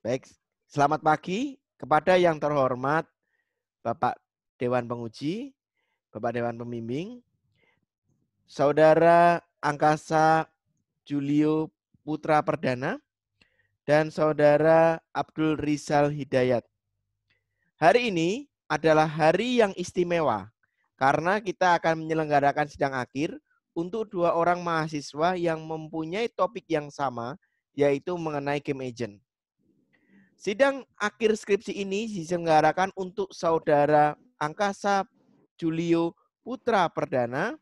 Baik, selamat pagi kepada yang terhormat Bapak Dewan Penguji, Bapak Dewan Pembimbing, Saudara Angkasa Julio Putra Perdana, dan Saudara Abdul Rizal Hidayat. Hari ini adalah hari yang istimewa karena kita akan menyelenggarakan sidang akhir untuk dua orang mahasiswa yang mempunyai topik yang sama, yaitu mengenai game agent. Sidang akhir skripsi ini diselenggarakan untuk Saudara Angkasa Julio Putra Perdana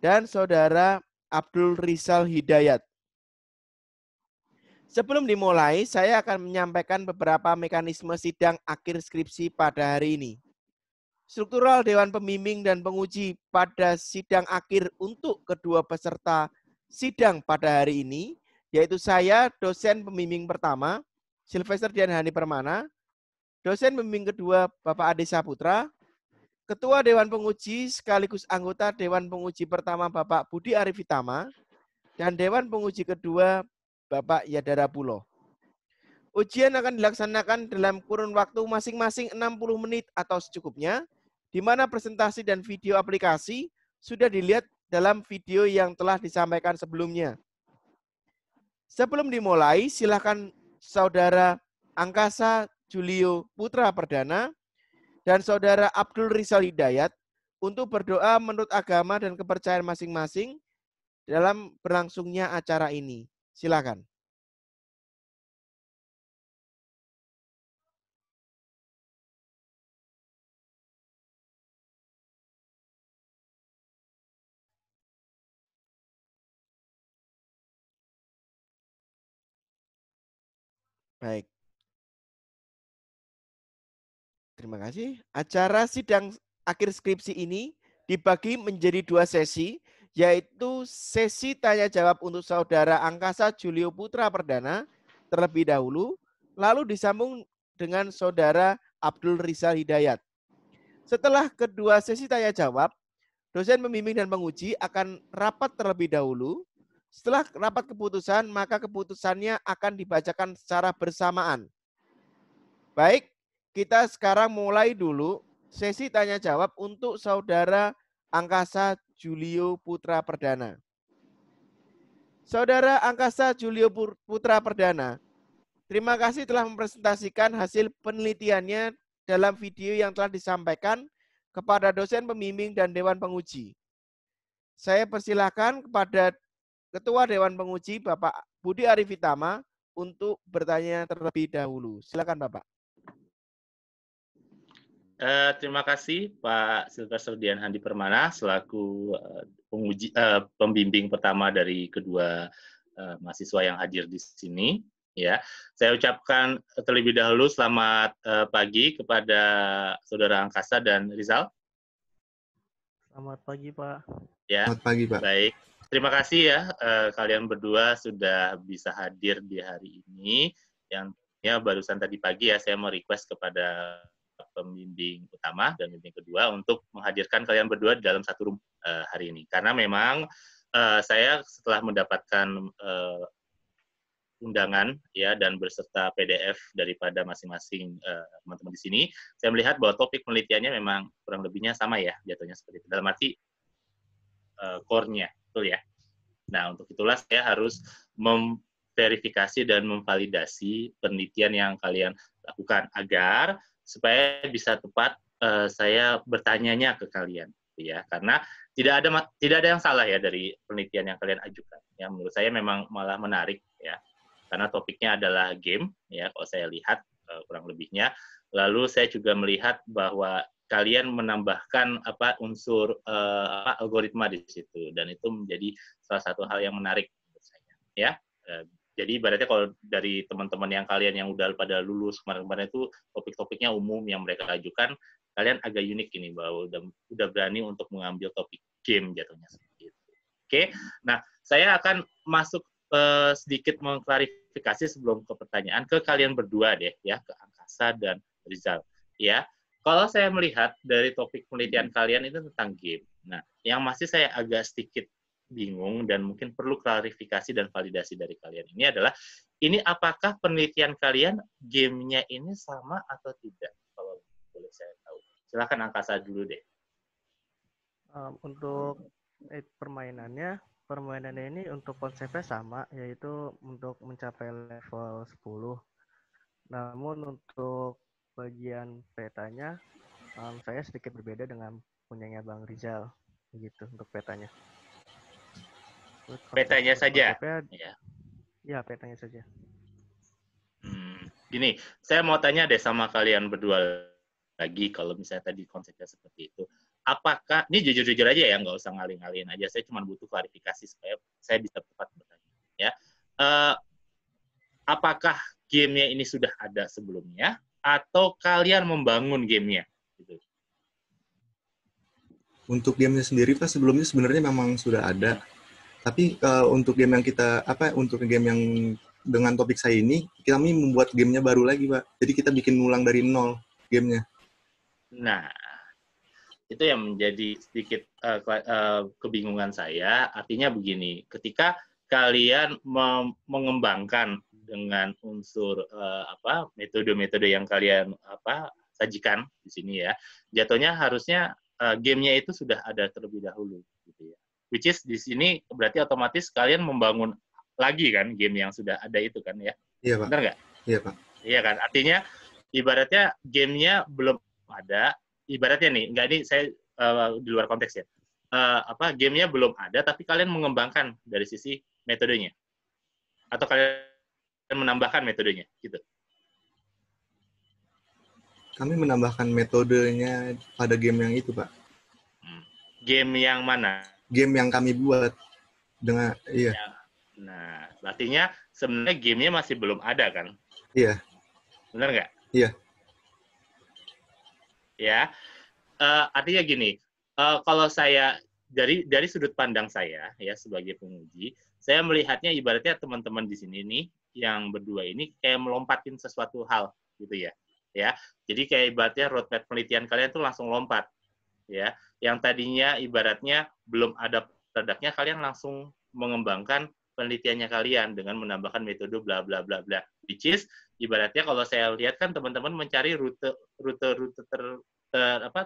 dan Saudara Abdul Rizal Hidayat. Sebelum dimulai, saya akan menyampaikan beberapa mekanisme sidang akhir skripsi pada hari ini. Struktural Dewan Pembimbing dan Penguji pada sidang akhir untuk kedua peserta sidang pada hari ini, yaitu saya, dosen pembimbing pertama, Sylvester Dian Hani Permana, dosen pembimbing kedua, Bapak Ade Saputra, Ketua Dewan Penguji sekaligus anggota Dewan Penguji pertama, Bapak Budi Arifitama, dan Dewan Penguji kedua, Bapak Yadara Pulo. Ujian akan dilaksanakan dalam kurun waktu masing-masing 60 menit atau secukupnya, di mana presentasi dan video aplikasi sudah dilihat dalam video yang telah disampaikan sebelumnya. Sebelum dimulai, silakan Saudara Angkasa Julio Putra Perdana dan Saudara Abdul Rizal Hidayat untuk berdoa menurut agama dan kepercayaan masing-masing dalam berlangsungnya acara ini. Silakan. Baik. Terima kasih. Acara sidang akhir skripsi ini dibagi menjadi dua sesi, yaitu sesi tanya jawab untuk Saudara Angkasa Julio Putra Perdana terlebih dahulu, lalu disambung dengan Saudara Abdul Rizal Hidayat. Setelah kedua sesi tanya jawab, dosen pembimbing dan penguji akan rapat terlebih dahulu. Setelah rapat keputusan, maka keputusannya akan dibacakan secara bersamaan. Baik, kita sekarang mulai dulu sesi tanya jawab untuk Saudara Angkasa Julio Putra Perdana. Saudara Angkasa Julio Putra Perdana, terima kasih telah mempresentasikan hasil penelitiannya dalam video yang telah disampaikan kepada dosen pembimbing dan Dewan Penguji. Saya persilakan kepada Ketua Dewan Penguji Bapak Budi Arifitama untuk bertanya terlebih dahulu. Silakan Bapak. Terima kasih Pak Sylvester Dian Handi Permana selaku pembimbing pertama dari kedua mahasiswa yang hadir di sini. Ya, saya ucapkan terlebih dahulu selamat pagi kepada Saudara Angkasa dan Rizal. Selamat pagi Pak. Ya, selamat pagi Pak. Baik, terima kasih ya kalian berdua sudah bisa hadir di hari ini. Yang ya barusan tadi pagi ya saya mau request kepada pembimbing utama dan pembimbing kedua untuk menghadirkan kalian berdua di dalam satu room hari ini. Karena memang saya setelah mendapatkan undangan ya dan berserta PDF daripada masing-masing teman-teman di sini, saya melihat bahwa topik penelitiannya memang kurang lebihnya sama ya, jatuhnya seperti itu. Dalam arti core-nya, betul ya. Nah, untuk itulah saya harus memverifikasi dan memvalidasi penelitian yang kalian lakukan agar supaya bisa tepat saya bertanyanya ke kalian, ya. Karena tidak ada yang salah ya dari penelitian yang kalian ajukan. Ya, menurut saya memang malah menarik ya. Karena topiknya adalah game, ya kalau saya lihat kurang lebihnya. Lalu saya juga melihat bahwa kalian menambahkan unsur algoritma di situ, dan itu menjadi salah satu hal yang menarik menurut saya. Ya, jadi ibaratnya kalau dari teman-teman yang kalian yang udah pada lulus kemarin-kemarin itu topik-topiknya umum yang mereka ajukan, kalian agak unik ini bahwa udah berani untuk mengambil topik game jatuhnya seperti itu. Oke, nah saya akan masuk sedikit mengklarifikasi sebelum ke pertanyaan ke kalian berdua deh ya, ke Angkasa dan Rizal ya. Kalau saya melihat dari topik penelitian kalian itu tentang game. Nah, yang masih saya agak sedikit bingung dan mungkin perlu klarifikasi dan validasi dari kalian ini adalah, ini apakah penelitian kalian gamenya ini sama atau tidak? Kalau boleh saya tahu. Silakan Angkasa dulu deh. Untuk permainannya ini untuk konsepnya sama, yaitu untuk mencapai level 10. Namun untuk bagian petanya, saya sedikit berbeda dengan punyanya Bang Rizal, begitu untuk petanya. Petanya saja. Ya, petanya saja. Gini, saya mau tanya deh sama kalian berdua lagi, kalau misalnya tadi konsepnya seperti itu. Apakah, ini jujur-jujur aja ya, nggak usah ngalih-ngalihin aja, saya cuma butuh klarifikasi supaya saya bisa tepat bertanya. Ya. Apakah gamenya ini sudah ada sebelumnya, atau kalian membangun gamenya? Gitu. Untuk gamenya sendiri, Pak, sebelumnya sebenarnya memang sudah ada. Tapi untuk game yang untuk game yang dengan topik saya ini, kami membuat gamenya baru lagi, Pak. Jadi kita bikin ulang dari nol gamenya. Nah, itu yang menjadi sedikit kebingungan saya. Artinya begini, ketika kalian mengembangkan dengan unsur metode-metode yang kalian sajikan di sini ya, jatuhnya harusnya gamenya itu sudah ada terlebih dahulu, gitu ya. Which is di sini berarti otomatis kalian membangun lagi kan game yang sudah ada itu kan ya? Iya, Pak. Benar nggak? Iya, Pak. Iya kan? Artinya ibaratnya gamenya belum ada, ibaratnya nih, nggak, ini saya di luar konteks ya. Gamenya belum ada, tapi kalian mengembangkan dari sisi metodenya, atau kalian menambahkan metodenya, gitu. Kami menambahkan metodenya pada game yang itu, Pak. Game yang mana? Game yang kami buat dengan iya. Nah, artinya sebenarnya gamenya masih belum ada kan? Iya. Benar nggak? Iya. Ya, artinya gini, kalau saya dari sudut pandang saya ya sebagai penguji, saya melihatnya ibaratnya teman-teman di sini nih yang berdua ini kayak melompatin sesuatu hal gitu ya. Jadi kayak ibaratnya roadmap penelitian kalian tuh langsung lompat ya. Yang tadinya ibaratnya belum ada produknya, kalian langsung mengembangkan penelitiannya kalian dengan menambahkan metode bla bla bla bla. Which is ibaratnya kalau saya lihat kan teman-teman mencari rute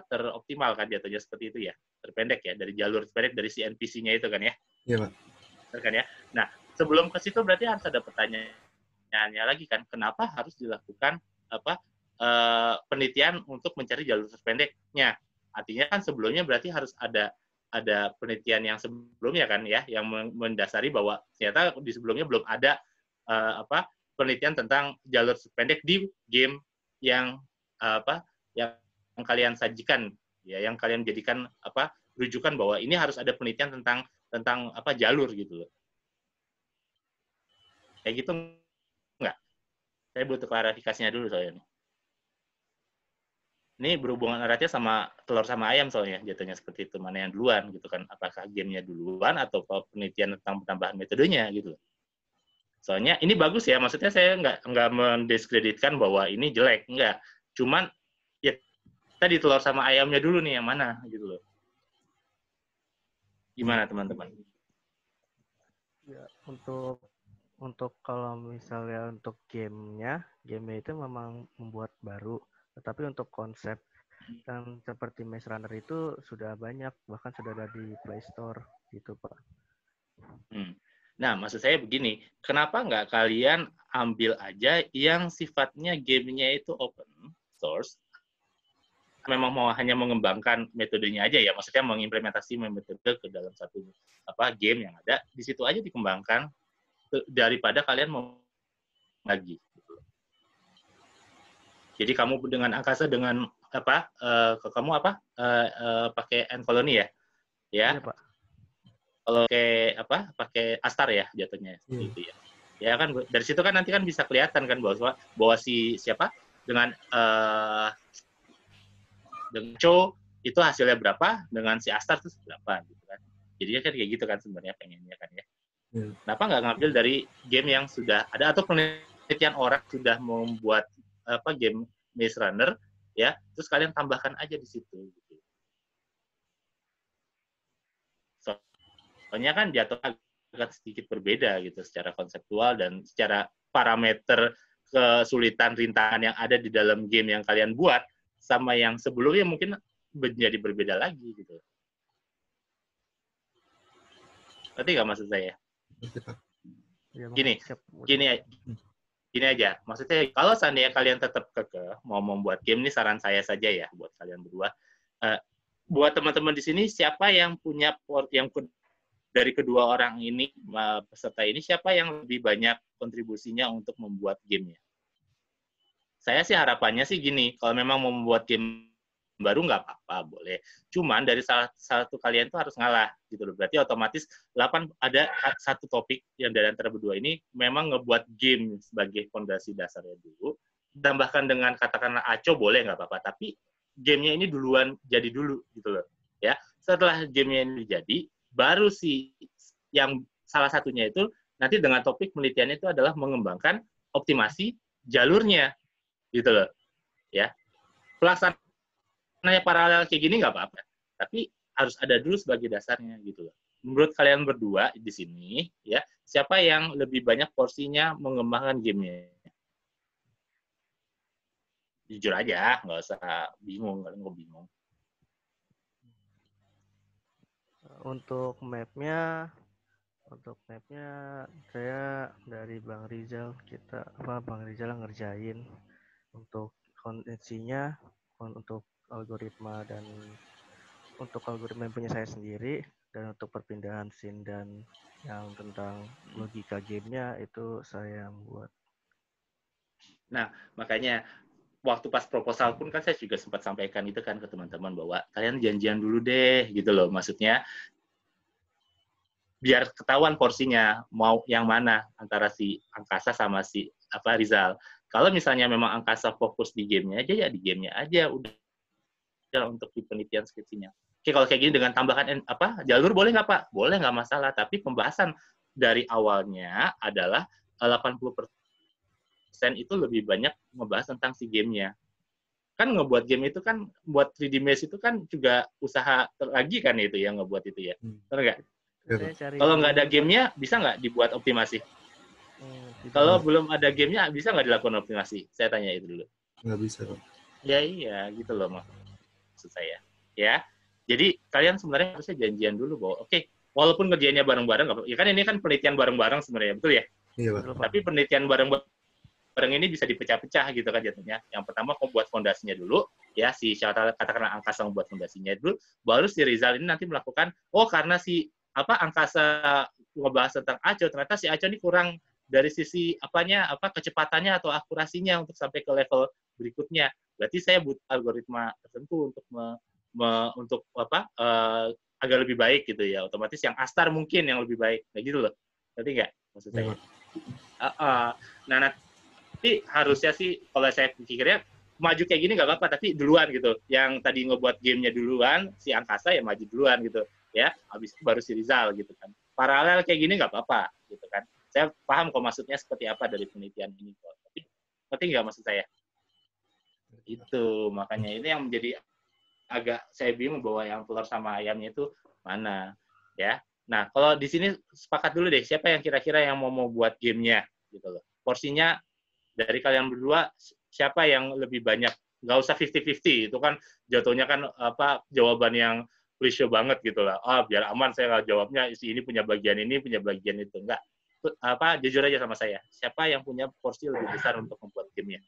teroptimal kan jatuhnya seperti itu ya, terpendek ya, dari jalur terpendek dari si NPC-nya itu kan ya. Iya, Pak. Kan ya. Nah, sebelum ke situ berarti harus ada pertanyaannya lagi kan, kenapa harus dilakukan penelitian untuk mencari jalur terpendeknya? Artinya kan sebelumnya berarti harus ada penelitian yang sebelumnya kan ya, yang mendasari bahwa ternyata di sebelumnya belum ada penelitian tentang jalur terpendek di game yang yang kalian sajikan ya, yang kalian jadikan rujukan bahwa ini harus ada penelitian tentang jalur gitu loh. Kayak gitu enggak? Saya butuh klarifikasinya dulu soalnya. Ini berhubungan eratnya sama telur sama ayam soalnya, jatuhnya seperti itu. Mana yang duluan gitu kan? Apakah gamenya duluan atau penelitian tentang penambahan metodenya gitu. Soalnya ini bagus ya, maksudnya saya nggak mendiskreditkan bahwa ini jelek, enggak. Cuman ya tadi telur sama ayamnya dulu nih yang mana gitu loh. Gimana teman-teman? Ya, untuk kalau misalnya untuk gamenya itu memang membuat baru. Tetapi untuk konsep dan seperti Maze Runner itu sudah banyak, bahkan sudah ada di Play Store gitu, Pak. Nah, maksud saya begini, kenapa nggak kalian ambil aja yang sifatnya gamenya itu open source, memang mau hanya mengembangkan metodenya aja ya, maksudnya mengimplementasi metode ke dalam satu game yang ada, di situ aja dikembangkan daripada kalian mau lagi. Jadi kamu dengan Angkasa dengan kamu pakai N-Colony ya? Iya, Pak. Kalau pakai Astar ya jatuhnya gitu ya. Ya kan dari situ kan nanti kan bisa kelihatan kan bahwa si siapa dengan Cho itu hasilnya berapa, dengan si Astar itu berapa gitu kan. Jadinya kan kayak gitu kan sebenarnya pengennya kan ya. Kenapa nggak ngambil dari game yang sudah ada, atau penelitian orang sudah membuat game Maze Runner ya, terus kalian tambahkan aja di situ gitu. Soalnya kan jatuh agak sedikit berbeda gitu secara konseptual dan secara parameter kesulitan rintangan yang ada di dalam game yang kalian buat sama yang sebelumnya mungkin menjadi berbeda lagi gitu. Ngerti nggak maksud saya? Ya, Gini, siap. gini aja. Maksudnya kalau seandainya kalian tetap kekeh mau membuat game, ini saran saya saja ya buat kalian berdua. Buat teman-teman di sini, siapa yang punya dari kedua orang ini, peserta ini, siapa yang lebih banyak kontribusinya untuk membuat gamenya? Saya sih harapannya sih gini, kalau memang mau membuat game baru nggak apa-apa, boleh. Cuman dari salah satu kalian tuh harus ngalah gitu loh. Berarti otomatis ada satu topik yang dari antara berdua ini memang ngebuat game sebagai fondasi dasarnya dulu. Tambahkan dengan katakanlah aco boleh nggak apa-apa, tapi gamenya ini duluan jadi dulu gitu loh. Ya, setelah gamenya ini jadi, baru sih yang salah satunya itu nanti dengan topik penelitiannya itu adalah mengembangkan optimasi jalurnya gitu loh. Ya, pelaksananya paralel kayak gini nggak apa-apa, tapi harus ada dulu sebagai dasarnya gitu loh. Menurut kalian berdua di sini, ya siapa yang lebih banyak porsinya mengembangkan gamenya? Jujur aja, nggak usah bingung, kalian nggak bingung. Untuk mapnya saya dari Bang Rizal, Bang Rizal ngerjain untuk koneksinya, untuk algoritma dan untuk algoritma yang punya saya sendiri, dan untuk perpindahan scene dan yang tentang logika gamenya itu saya yang buat. Nah, makanya waktu pas proposal pun kan saya juga sempat sampaikan itu kan ke teman-teman bahwa kalian janjian dulu deh gitu loh, maksudnya biar ketahuan porsinya mau yang mana antara si Angkasa sama si Rizal. Kalau misalnya memang Angkasa fokus di gamenya aja, ya di gamenya aja udah untuk di penelitian skripsinya. Oke, kalau kayak gini dengan tambahan jalur boleh nggak Pak? Boleh, nggak masalah. Tapi pembahasan dari awalnya adalah 80% itu lebih banyak ngebahas tentang si gamenya. Kan ngebuat game itu kan, buat 3D Maze itu kan juga usaha lagi kan itu yang ngebuat itu ya. Benar nggak? Kalau nggak ada gamenya, bisa nggak dibuat optimasi? Kalau belum ada gamenya, bisa nggak dilakukan optimasi? Saya tanya itu dulu. Nggak bisa, Pak. Ya iya, gitu loh maksud saya. Ya, jadi kalian sebenarnya harusnya janjian dulu bahwa oke, walaupun ngerjainnya bareng-bareng, ya kan ini kan penelitian bareng-bareng sebenarnya, betul ya? Iya, Pak. Tapi penelitian bareng ini bisa dipecah-pecah gitu kan jatuhnya. Yang pertama kau buat fondasinya dulu, ya si katakanlah Angkasa membuat fondasinya dulu, baru si Rizal ini nanti melakukan, karena si Angkasa ngebahas tentang Aco, ternyata si Aco ini kurang dari sisi kecepatannya atau akurasinya untuk sampai ke level berikutnya. Berarti saya butuh algoritma tertentu untuk agak lebih baik gitu ya. Otomatis yang Astar mungkin yang lebih baik, kayak gitu loh. Ngerti nggak maksud saya? Nah, nanti harusnya sih kalau saya pikirnya maju kayak gini nggak apa-apa, tapi duluan gitu. Yang tadi ngebuat gamenya duluan, si Angkasa ya maju duluan gitu. Ya, habis itu baru si Rizal gitu kan. Paralel kayak gini nggak apa-apa gitu kan. Saya paham kok maksudnya seperti apa dari penelitian ini kok. Tapi ngerti nggak maksud saya? Itu makanya ini yang menjadi agak saya bingung bahwa yang telur sama ayamnya itu mana ya. Nah, kalau di sini sepakat dulu deh siapa yang kira-kira yang mau buat gamenya gitu loh. Porsinya dari kalian berdua siapa yang lebih banyak? Nggak usah 50-50, itu kan jatuhnya kan jawaban yang klise banget gitu lah. Biar aman saya nggak jawabnya, si ini punya bagian ini, punya bagian itu. Enggak. Jujur aja sama saya. Siapa yang punya porsi lebih besar untuk membuat gamenya?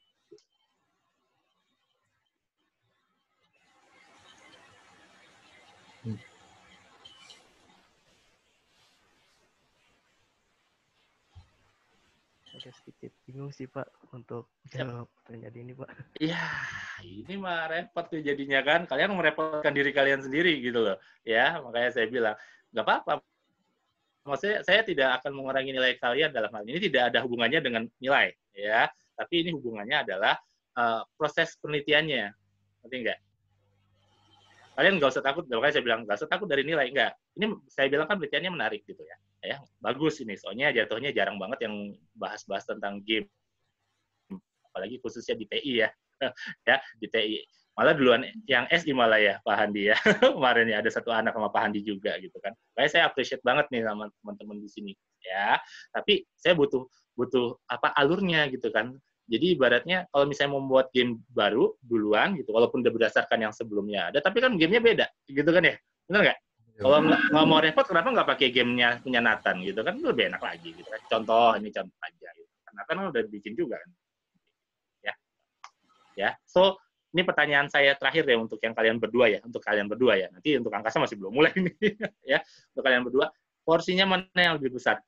Agak sedikit bingung sih Pak untuk jawab pertanyaan ini Pak. Ya, ini mah repot tuh jadinya kan. Kalian merepotkan diri kalian sendiri gitu loh. Ya, makanya saya bilang, nggak apa-apa. Maksudnya saya tidak akan mengurangi nilai kalian dalam hal ini. Tidak ada hubungannya dengan nilai. Ya, tapi ini hubungannya adalah proses penelitiannya. Ngerti nggak? Kalian nggak usah takut, makanya saya bilang nggak usah takut dari nilai, nggak. Ini saya bilang kan penelitiannya menarik gitu ya. Ya, bagus ini, soalnya jatuhnya jarang banget yang bahas-bahas tentang game. Apalagi khususnya di TI ya. Ya, di TI. Malah duluan yang SI malah ya Pak Handi ya. Kemarin ya ada satu anak sama Pak Handi juga gitu kan. Makanya saya appreciate banget nih sama teman-teman di sini ya. Tapi saya butuh apa alurnya gitu kan. Jadi ibaratnya kalau misalnya membuat game baru duluan gitu, walaupun udah berdasarkan yang sebelumnya ada, tapi kan gamenya beda gitu kan ya. Benar nggak? Kalau nggak mau repot, kenapa nggak pakai gamenya punya Nathan gitu kan? Lebih enak lagi gitu kan. Contoh, ini contoh aja. Gitu. Nathan kan udah bikin juga kan. Ya, so ini pertanyaan saya terakhir ya untuk yang kalian berdua ya, untuk kalian berdua ya. Nanti untuk Angkasa masih belum mulai nih ya. Untuk kalian berdua, porsinya mana yang lebih besar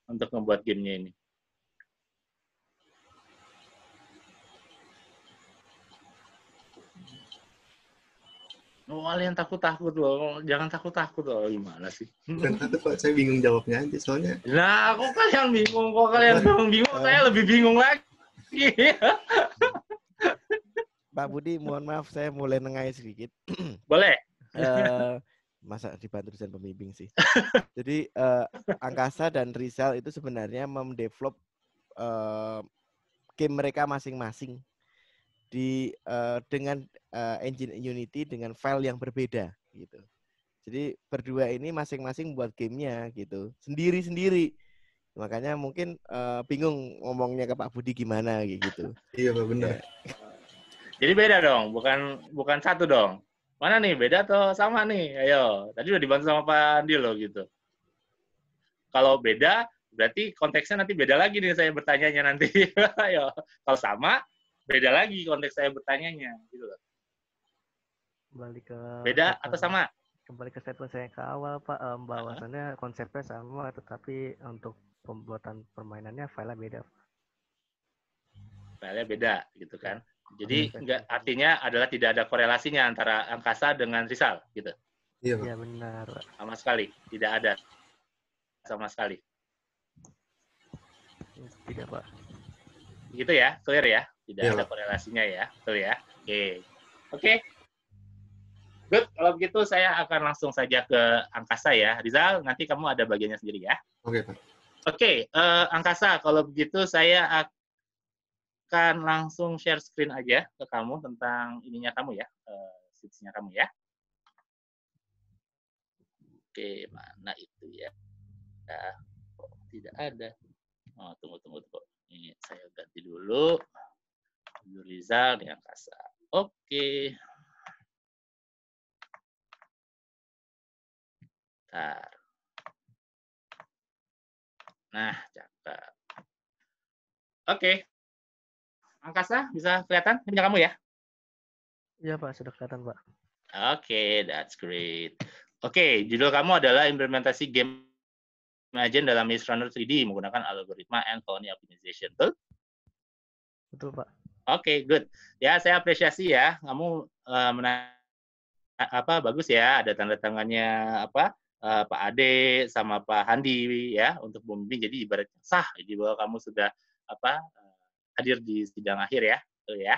untuk membuat gamenya ini? Oh, kalian takut-takut loh. Jangan takut-takut loh. Gimana sih? Bukan takut Pak, saya bingung jawabnya aja soalnya. Nah, kok kalian bingung? Kok kalian bingung? Saya lebih bingung lagi. Pak Budi, mohon maaf saya mulai nengai sedikit. Boleh. Masa dibantu desain pembimbing sih. Jadi Angkasa dan Rizal itu sebenarnya mendevelop game mereka masing-masing dengan engine Unity dengan file yang berbeda gitu. Jadi berdua ini masing-masing buat gamenya gitu, sendiri-sendiri. Makanya mungkin bingung ngomongnya ke Pak Budi gimana gitu. Iya Pak, benar. Ya. Jadi beda dong, bukan satu dong. Mana nih, beda atau sama nih? Ayo, tadi udah dibantu sama Pak Andi loh gitu. Kalau beda, berarti konteksnya nanti beda lagi nih saya bertanyanya nanti. Ayo, kalau sama, beda lagi konteks saya bertanyanya gitu loh. Kembali ke beda atau sama? Kembali ke statement saya ke awal Pak, bahwasannya konsepnya sama, tetapi untuk pembuatan permainannya file-nya beda. File-nya beda gitu kan. Jadi enggak, artinya adalah tidak ada korelasinya antara Angkasa dengan Rizal gitu. Iya Pak. Iya benar. Sama sekali, tidak ada sama sekali. Tidak Pak. Gitu ya, clear ya? Tidak Ya, ada korelasinya ya, betul ya? Oke. Good, kalau begitu saya akan langsung saja ke Angkasa ya. Rizal, nanti kamu ada bagiannya sendiri ya. Oke Pak. Oke, Angkasa, kalau begitu saya akan langsung share screen aja ke kamu tentang ininya kamu ya, sheets-nya kamu ya. Oke, mana itu ya? Kok tidak ada? Oh, tunggu. Ini saya ganti dulu. Rizal dengan Angkasa. Oke. Bentar. Nah, cakep. Oke. Angkasa, bisa kelihatan? Ini punya kamu ya? Iya Pak, sudah kelihatan Pak. Oke, that's great. Oke, judul kamu adalah implementasi game agent dalam Maze Runner 3D menggunakan algoritma and colony optimization. Betul? Betul Pak. Oke, good. Ya, saya apresiasi ya. Kamu bagus ya. Ada tanda tangannya Pak Ade sama Pak Handi ya untuk pembimbing. Jadi ibaratnya sah. Jadi bahwa kamu sudah hadir di sidang akhir ya, betul ya.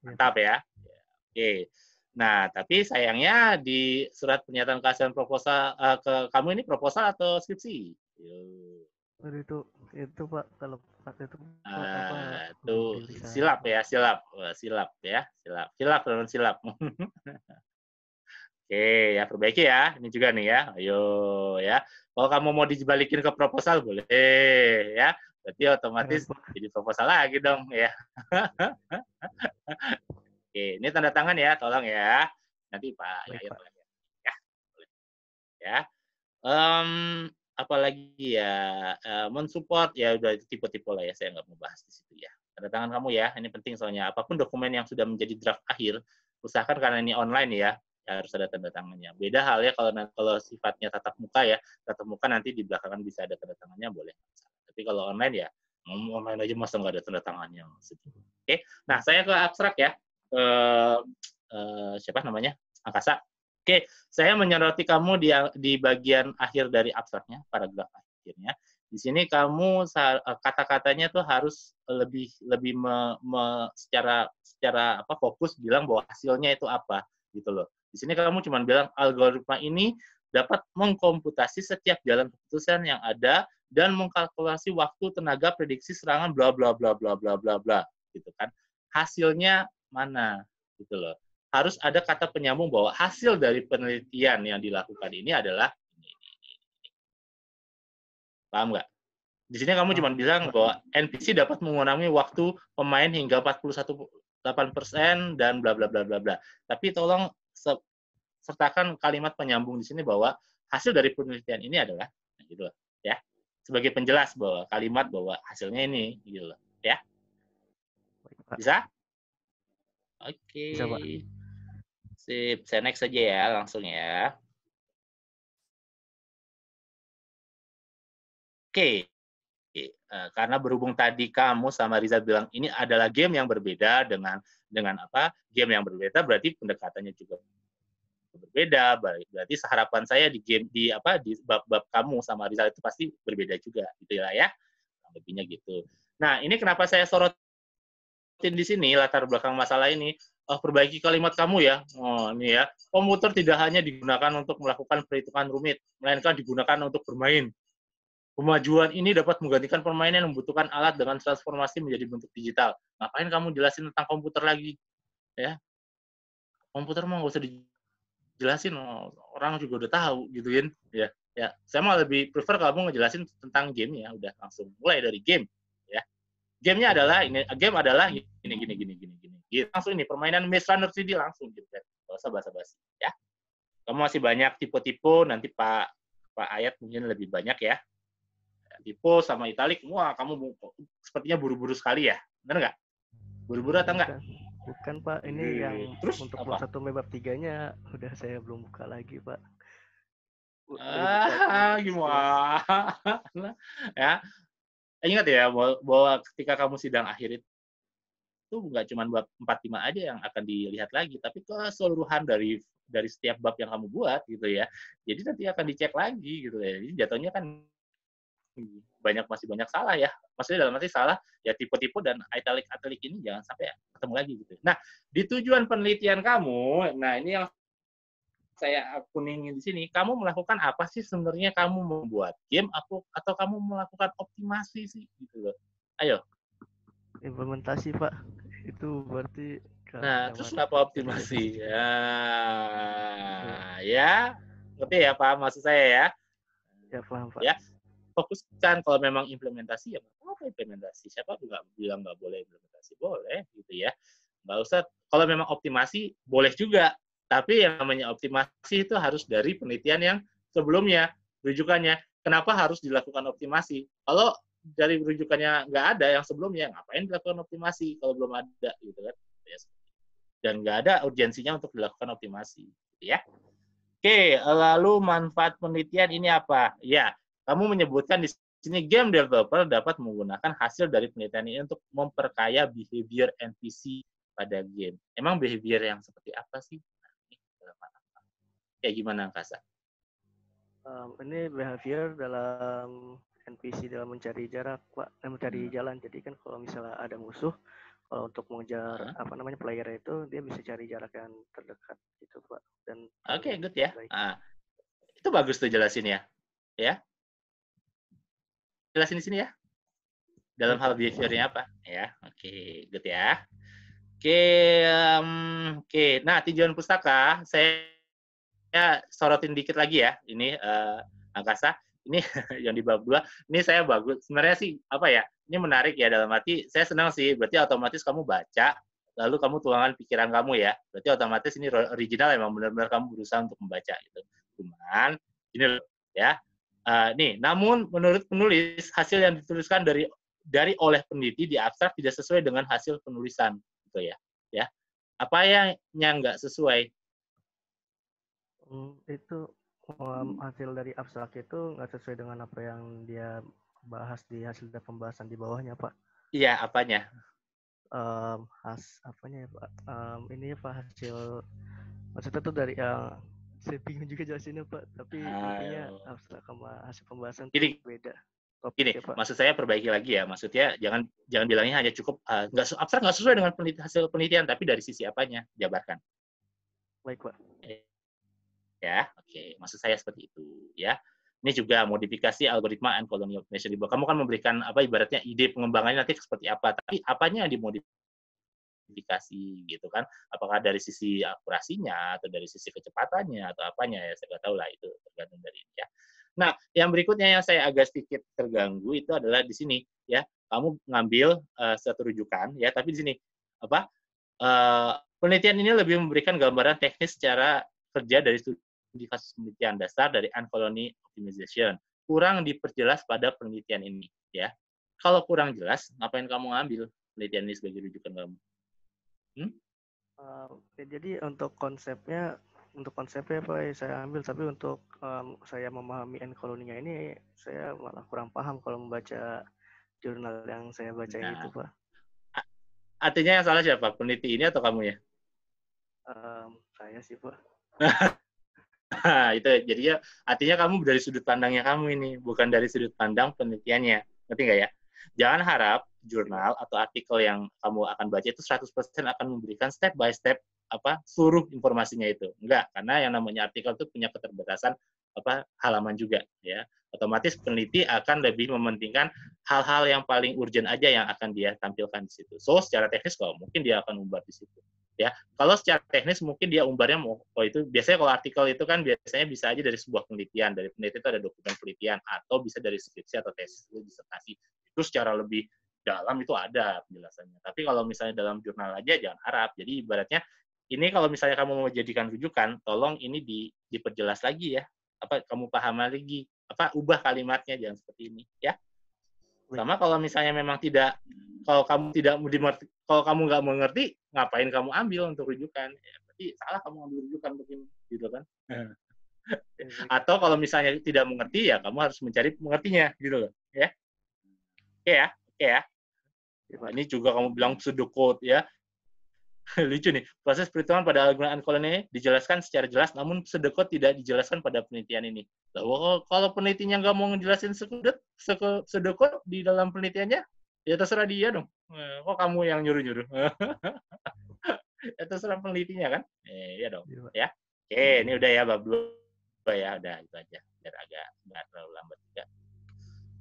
Mantap ya. Oke. Nah, tapi sayangnya di surat pernyataan keahlian proposal ke kamu ini proposal atau skripsi? Itu Pak, kalau Pak itu tuh silap ya. Oke, ya perbaiki ya. Ini juga nih ya. Ayo ya. Kalau kamu mau dibalikin ke proposal boleh ya. Berarti otomatis jadi proposal lagi dong ya. Oke, ini tanda tangan ya, tolong ya. Nanti Pak Yayat ya. Ya. Apalagi ya mensupport ya udah tipe-tipe lah ya, saya nggak mau bahas di situ ya. Tanda tangan kamu ya, ini penting soalnya apapun dokumen yang sudah menjadi draft akhir, usahakan karena ini online ya harus ada tanda tangannya. Beda halnya kalau sifatnya tatap muka ya, tatap muka nanti di belakangan bisa ada tanda tangannya boleh. Tapi kalau online ya online aja masa nggak ada tanda tangannya. Oke, nah saya ke abstrak ya. Siapa namanya? Angkasa. Oke, saya menyoroti kamu di bagian akhir dari abstraknya, paragraf akhirnya. Di sini kamu kata-katanya tuh harus lebih secara fokus bilang bahwa hasilnya itu apa gitu loh. Di sini kamu cuma bilang algoritma ini dapat mengkomputasi setiap jalan keputusan yang ada dan mengkalkulasi waktu, tenaga, prediksi serangan bla bla bla bla bla bla bla gitu kan. Hasilnya mana gitu loh. Harus ada kata penyambung bahwa hasil dari penelitian yang dilakukan ini adalah ini. Paham nggak? Di sini kamu cuma bilang bahwa NPC dapat mengurangi waktu pemain hingga 41,8% dan bla bla bla bla bla. Tapi tolong sertakan kalimat penyambung di sini bahwa hasil dari penelitian ini adalah gitu loh, ya. Sebagai penjelas bahwa kalimat bahwa hasilnya ini gitu loh, ya. Bisa? Oke. Bisa, Pak. Sip, saya next saja ya, langsung ya. Oke. Karena berhubung tadi kamu sama Riza bilang ini adalah game yang berbeda dengan apa? Game yang berbeda berarti pendekatannya juga berbeda. Berarti harapan saya di game di bab-bab kamu sama Riza itu pasti berbeda juga gitu ya. Lebihnya gitu. Nah, ini kenapa saya sorotin di sini latar belakang masalah ini. Perbaiki kalimat kamu ya. Oh, ini ya. Komputer tidak hanya digunakan untuk melakukan perhitungan rumit, melainkan digunakan untuk bermain. Kemajuan ini dapat menggantikan permainan yang membutuhkan alat dengan transformasi menjadi bentuk digital. Ngapain kamu jelasin tentang komputer lagi? Ya, komputer mah nggak usah dijelasin, orang juga udah tahu gitu kan. Ya. Saya malah lebih prefer kamu ngejelasin tentang game ya. Udah langsung mulai dari game. Ya, gamenya adalah ini. Game adalah gini. Gitu. Langsung ini permainan Maze Runner 3D langsung gitu kan. Nggak usah basa-basi. Ya, kamu masih banyak tipe-tipe. Nanti Pak Ayat mungkin lebih banyak ya. Tipe sama italik, wah kamu sepertinya buru-buru sekali ya, benar nggak? Buru-buru atau enggak? Bukan Pak, ini yang terus untuk apa? bab 1 bab 3-nya udah saya belum buka lagi Pak. Gimana? Ya, ingat ya bahwa ketika kamu sidang akhir itu nggak cuma bab 4-5 aja yang akan dilihat lagi, tapi keseluruhan dari setiap bab yang kamu buat gitu ya. Jadi nanti akan dicek lagi gitu ya. Jadi jatuhnya kan masih banyak salah ya. Maksudnya dalam arti salah ya tipe-tipe dan italik ini jangan sampai ketemu lagi gitu. Nah, di tujuan penelitian kamu, nah ini yang saya kuningin di sini, kamu melakukan apa sih sebenarnya? Kamu membuat game atau kamu melakukan optimasi sih gitu loh. Ayo. Implementasi Pak. Itu berarti Nah, terus kenapa optimasi? Ya, ngerti ya paham maksud saya ya? Ya paham Pak. Ya, fokuskan kalau memang implementasi ya apa implementasi, siapa nggak bilang nggak boleh implementasi, boleh gitu ya, nggak usah. Kalau memang optimasi boleh juga, tapi yang namanya optimasi itu harus dari penelitian yang sebelumnya rujukannya. Kenapa harus dilakukan optimasi? Kalau dari rujukannya nggak ada yang sebelumnya, ngapain dilakukan optimasi kalau belum ada gitu kan? Dan nggak ada urgensinya untuk dilakukan optimasi gitu ya. Oke, lalu manfaat penelitian ini apa? Ya, kamu menyebutkan di sini game developer dapat menggunakan hasil dari penelitian ini untuk memperkaya behavior NPC pada game. Emang behavior yang seperti apa sih? Kayak gimana, Kasa? Ini behavior dalam NPC dalam mencari jarak, Pak, mencari jalan. Jadi kan kalau misalnya ada musuh, kalau untuk mengejar player itu dia bisa cari jarak yang terdekat gitu Pak. Dan Oke, good ya. Itu bagus tuh jelasin ya. Ya. Jelasin di sini ya. Dalam hal behaviornya apa? Ya, oke, good ya. Oke. Nah, tujuan pustaka saya sorotin dikit lagi ya. Ini Angkasa. Ini yang di bab 2. Ini saya bagus. Sebenarnya sih apa ya? Ini menarik ya dalam arti saya senang sih. Berarti otomatis kamu baca, lalu kamu tuangkan pikiran kamu ya. Berarti otomatis ini original emang benar-benar kamu berusaha untuk membaca gitu. Cuman ini ya. Nih, namun menurut penulis hasil yang dituliskan dari oleh peneliti di abstrak tidak sesuai dengan hasil penulisan gitu ya. Ya. Apa yang nggak sesuai? Itu hasil dari abstrak itu nggak sesuai dengan apa yang dia bahas di hasil pembahasan di bawahnya Pak. Iya, apanya? Apanya ya Pak? Ini Pak hasil maksudnya tuh dari yang saya bingung juga jelasinnya Pak, tapi intinya abstrak sama hasil pembahasan itu beda. Gini, maksud saya perbaiki lagi ya. Maksudnya jangan bilangnya hanya cukup abstrak nggak sesuai dengan hasil penelitian, tapi dari sisi apanya jabarkan. Baik Pak. Ya, oke. Maksud saya seperti itu ya. Ini juga modifikasi algoritma and colonial optimization. Kamu kan memberikan ibaratnya ide pengembangannya nanti seperti apa, tapi apanya yang dimodifikasi spesifikasi gitu kan. Apakah dari sisi akurasinya atau dari sisi kecepatannya atau apanya ya saya nggak tahu lah, itu tergantung dari ini ya. Nah, yang berikutnya yang saya agak sedikit terganggu itu adalah di sini ya. Kamu ngambil satu rujukan ya, tapi di sini apa? Penelitian ini lebih memberikan gambaran teknis secara kerja dari studi kasus penelitian dasar dari Uncolony Optimization. Kurang diperjelas pada penelitian ini ya. Kalau kurang jelas, ngapain kamu ngambil penelitian ini sebagai rujukan kamu? Jadi untuk konsepnya Pak saya ambil, tapi untuk saya memahami Uncolony-nya ini saya malah kurang paham kalau membaca jurnal yang saya baca itu, Pak. Artinya yang salah siapa? Peneliti ini atau kamu ya? Saya sih, Pak. Itu jadinya artinya kamu dari sudut pandangnya kamu ini, bukan dari sudut pandang penelitiannya. Ngerti nggak ya? Jangan harap jurnal atau artikel yang kamu akan baca itu 100% akan memberikan step by step seluruh informasinya itu. Enggak, karena yang namanya artikel itu punya keterbatasan halaman juga ya. Otomatis peneliti akan lebih mementingkan hal-hal yang paling urgent aja yang akan dia tampilkan di situ. So, secara teknis kalau mungkin dia akan umbar di situ. Ya, kalau secara teknis mungkin dia umbarnya itu biasanya kalau artikel itu kan biasanya bisa aja dari sebuah penelitian, dari peneliti itu ada dokumen penelitian atau bisa dari skripsi atau tesis disertasi. Itu secara lebih dalam itu ada penjelasannya. Tapi kalau misalnya dalam jurnal aja jangan harap. Jadi ibaratnya ini kalau misalnya kamu mau jadikan rujukan, tolong ini diperjelas lagi ya. Kamu paham lagi, ubah kalimatnya jangan seperti ini ya. Sama kalau misalnya memang kalau kamu nggak mengerti, ngapain kamu ambil untuk rujukan? Ya, berarti salah kamu ambil rujukan begini, gitu kan? Atau kalau misalnya tidak mengerti, ya kamu harus mencari mengertinya, gitu loh, ya? Oke ya. Ini juga kamu bilang pseudocode ya. Lucu nih, proses perhitungan pada algoritma Uncolony dijelaskan secara jelas, namun pseudocode tidak dijelaskan pada penelitian ini. Lalu kalau penelitinya nggak mau ngejelasin pseudocode di dalam penelitiannya, ya terserah dia dong. Kok kamu yang nyuruh-nyuruh? Ya terserah penelitinya kan? Iya dong. Ya. Oke, ini udah ya bab 2 ya, udah itu aja. Biar agak nggak terlalu lambat juga.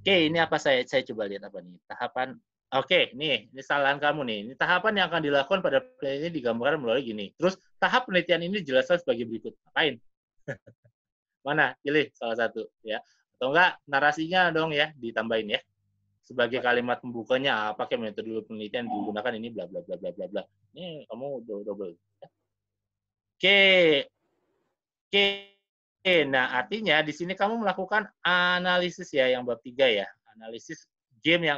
Oke, ini apa saya coba lihat apa nih? Tahapan. Oke, ini kesalahan kamu nih. Ini tahapan yang akan dilakukan pada penelitian ini digambarkan melalui gini. Terus tahap penelitian ini dijelaskan sebagai berikut. Ngapain? Mana? Pilih salah satu ya. Atau enggak narasinya dong ya ditambahin ya. Sebagai kalimat pembukanya pakai metode penelitian digunakan ini bla bla bla bla bla bla. Ini kamu double. Oke. Nah, artinya di sini kamu melakukan analisis ya yang bab 3 ya. Analisis game yang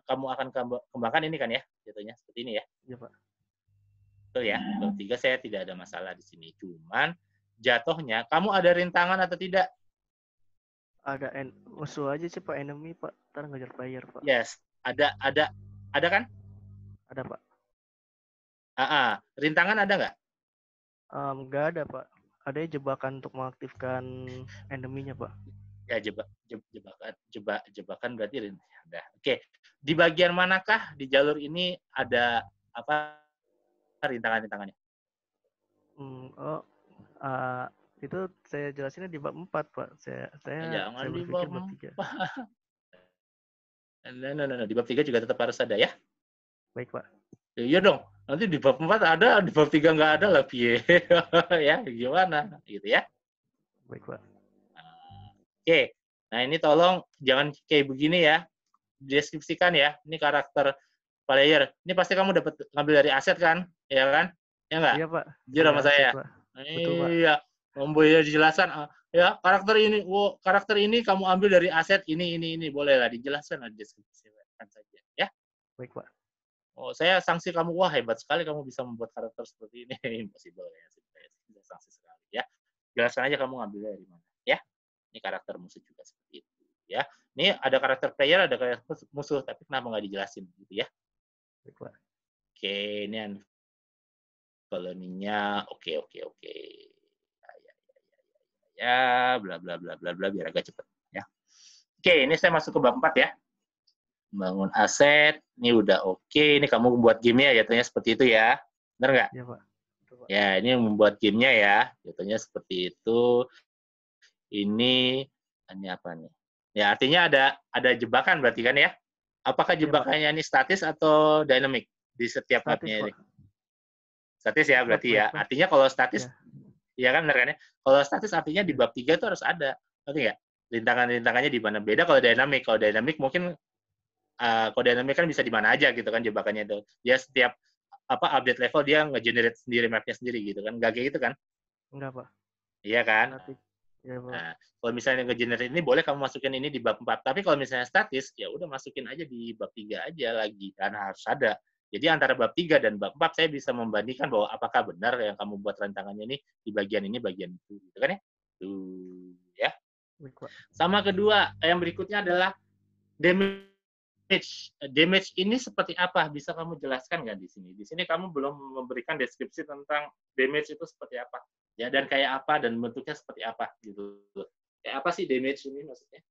kamu akan kembangkan ini kan ya, jatuhnya seperti ini ya. Iya, Pak. Betul ya. Bab 3 saya tidak ada masalah di sini. Cuman jatuhnya kamu ada rintangan atau tidak? Ada musuh aja sih Pak, enemy Pak. Ntar ngejar player Pak. Yes, ada kan? Ada Pak. Rintangan ada nggak? Nggak ada Pak. Ada jebakan untuk mengaktifkan enemy-nya Pak. Ya jebakan berarti ada. Oke. Di bagian manakah di jalur ini ada rintangannya? Itu saya jelasinnya di bab 4 Pak. Saya di berpikir bab 3. No. Di bab 3 juga tetap harus ada ya? Baik Pak. Iya dong. Nanti di bab 4 ada, di bab 3 nggak ada lah piye. Ya, gimana? Gitu ya. Baik Pak. Oke, nah ini tolong jangan kayak begini ya, deskripsikan ya. Ini karakter player. Ini pasti kamu dapat ngambil dari aset kan, ya kan? Ya nggak? Iya Pak. Jujur sama saya. Betul Pak. Iya, membuat dijelaskan. Ya karakter ini kamu ambil dari aset ini. Boleh lah dijelaskan, deskripsikan saja. Ya. Baik Pak. Oh, saya sanksi kamu, wah hebat sekali kamu bisa membuat karakter seperti ini. Impossible ya, saya sanksi sekali ya. Jelaskan aja kamu ngambilnya dari mana, ya. Ini karakter musuh juga seperti itu ya. Ini ada karakter player, ada karakter musuh, tapi kenapa nggak dijelasin gitu ya? Oke, ini koloninya. Oke. Ya, bla bla bla bla bla biar agak cepat ya. Oke, ini saya masuk ke bab 4 ya. Bangun aset, ini udah oke. Ini kamu membuat gamenya ya, jatuhnya seperti itu ya. Benar nggak? Iya Pak. Ya, ini membuat gamenya ya, jatuhnya seperti itu. Ini apa nih? Ya artinya ada jebakan berarti kan ya? Apakah jebakannya ini statis atau dynamic di setiap mapnya ini? Statis ya berarti ya. Baik. Artinya kalau statis, Ya. ya kan benar kan ya? Kalau statis artinya di bab 3 itu harus ada. Ngerti nggak? Rintangan-rintangannya di mana. Beda kalau dynamic. Kalau dynamic mungkin, kalau dynamic kan bisa di mana aja gitu kan jebakannya itu. Dia setiap update level dia nge-generate sendiri mapnya sendiri gitu kan. Nggak kayak gitu kan? Enggak, Pak. Iya kan? Iya, Pak. Nah, kalau misalnya nge-generate ini boleh kamu masukin ini di bab 4. Tapi kalau misalnya statis, ya udah masukin aja di bab 3 aja lagi. Karena harus ada. Jadi antara bab 3 dan bab 4 saya bisa membandingkan bahwa apakah benar yang kamu buat rantangannya ini di bagian ini, bagian itu. Gitu kan ya? Tuh, ya. Baik, Pak. Sama kedua, yang berikutnya adalah damage. Damage ini seperti apa? Bisa kamu jelaskan nggak di sini? Di sini kamu belum memberikan deskripsi tentang damage itu seperti apa. Ya, dan kayak apa, dan bentuknya seperti apa, gitu. Kayak apa sih damage ini maksudnya?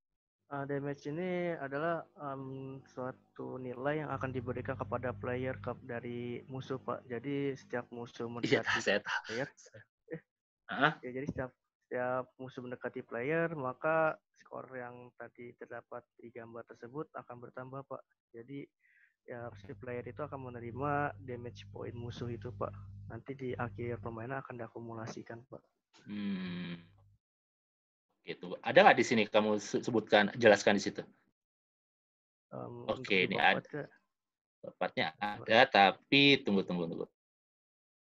Damage ini adalah suatu nilai yang akan diberikan kepada player dari musuh, Pak. Jadi setiap musuh Iya, mendekati saya tahu. player, Hah? ya jadi setiap musuh mendekati player, maka skor yang tadi terdapat di gambar tersebut akan bertambah, Pak. Jadi ya si player itu akan menerima damage point musuh itu, Pak. Nanti di akhir permainan akan diakumulasikan, Pak. Gitu. Ada nggak di sini kamu sebutkan, jelaskan di situ? Oke, ini ada. Bapaknya ada, tapi tunggu.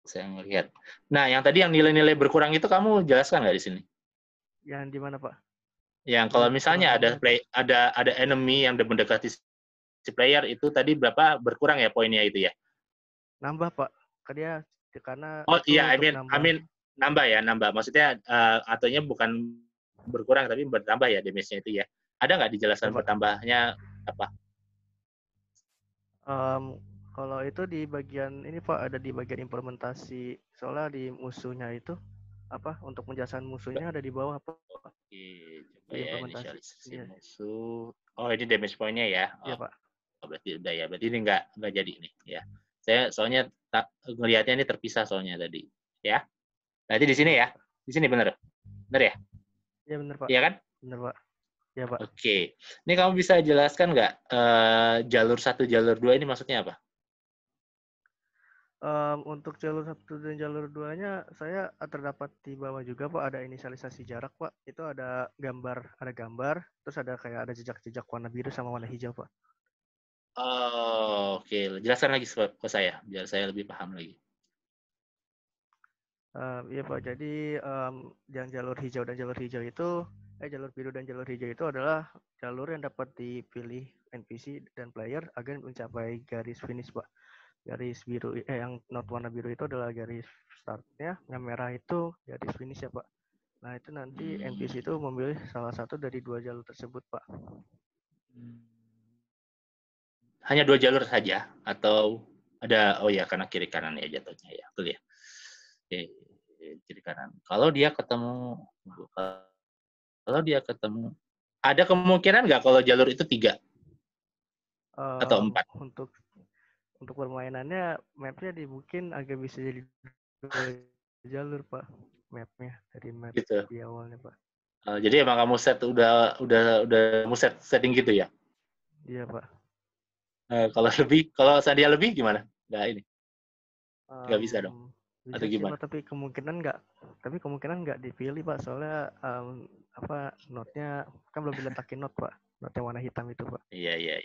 Saya ngelihat. Nah, yang tadi yang nilai-nilai berkurang itu kamu jelaskan nggak di sini? Yang di mana, Pak? Yang kalau misalnya ada enemy yang mendekati si player itu tadi berapa berkurang ya poinnya itu ya? Nambah, Pak. Karena Oh itu iya, untuk nambah ya, nambah. Maksudnya ataunya bukan berkurang tapi bertambah ya damage-nya itu ya. Ada nggak dijelaskan bertambahnya apa? Kalau itu di bagian ini, Pak, ada di bagian implementasi. Soalnya di musuhnya itu untuk penjelasan musuhnya ada di bawah, Pak. Oke, coba ya inisialisasi musuh. Oh, ini damage point-nya ya. Iya, Pak. Berarti udah ya. Berarti ini nggak jadi nih ya. Saya soalnya ngelihatnya ini terpisah soalnya tadi. Ya. Berarti di sini ya. Di sini benar. Benar ya? Iya, benar, Pak. Iya kan? Benar, Pak. Iya, Pak. Oke. Ini kamu bisa jelaskan nggak jalur 1, jalur 2 ini maksudnya apa? Untuk jalur 1 dan jalur 2-nya saya terdapat di bawah juga, Pak, ada inisialisasi jarak, Pak. Itu ada gambar, terus ada kayak ada jejak-jejak warna biru sama warna hijau, Pak. Oh, oke. Jelaskan lagi ke saya biar saya lebih paham lagi. Iya, Pak. Jadi yang jalur hijau dan jalur hijau itu jalur biru dan jalur hijau itu adalah jalur yang dapat dipilih NPC dan player agar mencapai garis finish, Pak. Garis biru yang not warna biru itu adalah garis startnya, yang merah itu garis finish ya, Pak. Nah, itu nanti NPC itu memilih salah satu dari 2 jalur tersebut, Pak. Hanya 2 jalur saja atau ada karena kiri kanan ya jatuhnya ya, betul ya. Oke, kiri kanan. Kalau dia ketemu ada kemungkinan nggak kalau jalur itu 3 atau 4? Untuk permainannya mapnya dibikin agak bisa jadi 2 jalur, Pak. Mapnya dari map gitu. Di awalnya, Pak. Jadi emang kamu udah kamu setting gitu ya? Iya, Pak. Kalau Sandia lebih gimana? Nggak ini? Nggak bisa dong? Bisa atau gimana? Sih, Pak, tapi kemungkinan nggak dipilih, Pak. Soalnya note-nya kan belum diletakin note, Pak. Note yang warna hitam itu, Pak. Iya.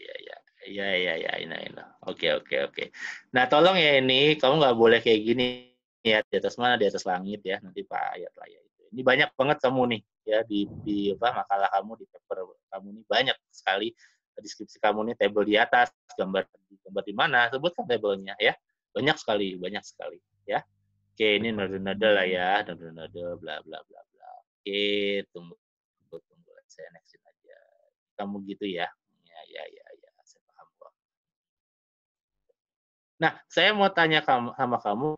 Oke. Nah, tolong ya ini, kamu nggak boleh kayak gini ya, di atas mana, di atas langit ya, nanti Pak ayat lah ya itu. Ini banyak banget kamu nih ya di makalah kamu, di paper kamu nih banyak sekali deskripsi kamu nih, table di atas, gambar di mana, sebutkan tabelnya ya. Banyak sekali ya. Oke, ini node-node lah ya, node bla bla bla bla. Oke, tunggu saya nextin aja. Kamu gitu ya. Ya, saya paham kok. Nah, saya mau tanya sama kamu.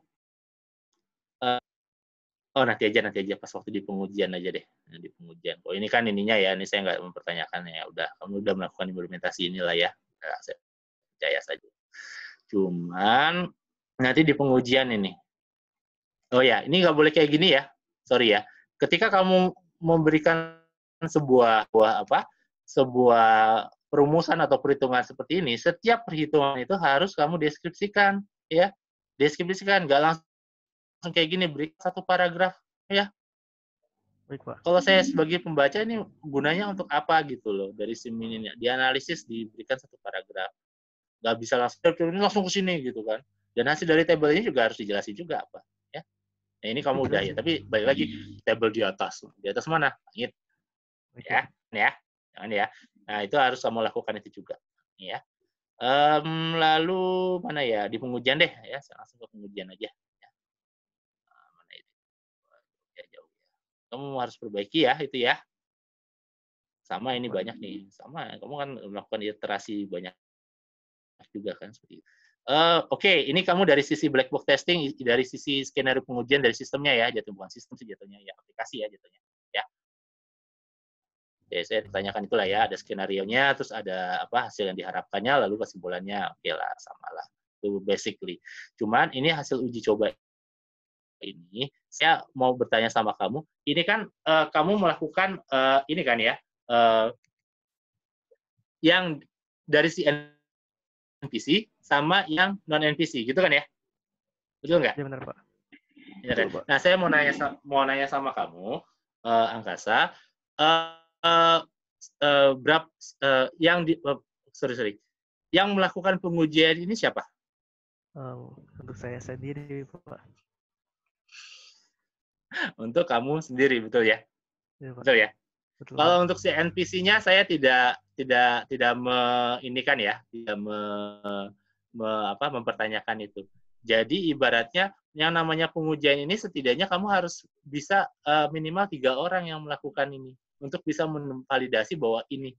Nanti aja pas waktu di pengujian aja deh. Di pengujian. Oh, ini kan ininya ya, ini saya nggak mempertanyakan ya. Kamu udah melakukan implementasi inilah ya. Nah, saya percaya saja. Cuman nanti di pengujian ini. Oh ya, ini nggak boleh kayak gini ya. Sorry ya. Ketika kamu memberikan sebuah perumusan atau perhitungan seperti ini, setiap perhitungan itu harus kamu deskripsikan, ya. Deskripsikan, nggak langsung langsung kayak gini, beri satu paragraf ya. Baik, Pak. Kalau saya sebagai pembaca ini gunanya untuk apa gitu loh dari sim ini, dianalisis diberikan satu paragraf. Nggak bisa langsung ke sini gitu kan. Dan hasil dari tabel ini juga harus dijelasin juga apa ya. Nah ini kamu udah ya, tapi balik lagi tabel di atas. Di atas mana? Langit. Ya, ya. Jangan ya. Nah, itu harus kamu lakukan itu juga ya. Lalu mana ya? Di pengujian deh ya, saya langsung ke pengujian aja ya. Nah, mana itu? Ya, jauh ya. Kamu harus perbaiki ya itu ya. Sama ini banyak nih. Sama, kamu kan melakukan iterasi banyak juga kan seperti itu. Oke, ini kamu dari sisi black box testing, dari sisi skenario pengujian dari sistemnya ya, jatuh bukan sistem sih jatuhnya ya, aplikasi ya jatuhnya. Ya. Oke, saya tanyakan itulah ya, ada skenario-nya, terus ada apa hasil yang diharapkannya, lalu kesimpulannya, oke lah, sama lah. Itu basically. Cuman ini hasil uji coba ini, saya mau bertanya sama kamu, ini kan kamu melakukan ini kan ya, yang dari si NPC sama yang non NPC gitu kan ya, betul nggak? Iya benar, Pak. Ya, betul, Pak. Nah saya mau nanya sama kamu, Angkasa, berapa yang di sorry yang melakukan pengujian ini siapa? Untuk saya sendiri, Pak. Untuk kamu sendiri, betul ya? Iya, Pak. Betul ya? Betul, Kalau Pak. untuk si NPC-nya saya tidak inikan ya, tidak mempertanyakan itu. Jadi ibaratnya yang namanya pengujian ini setidaknya kamu harus bisa minimal 3 orang yang melakukan ini untuk bisa memvalidasi bahwa ini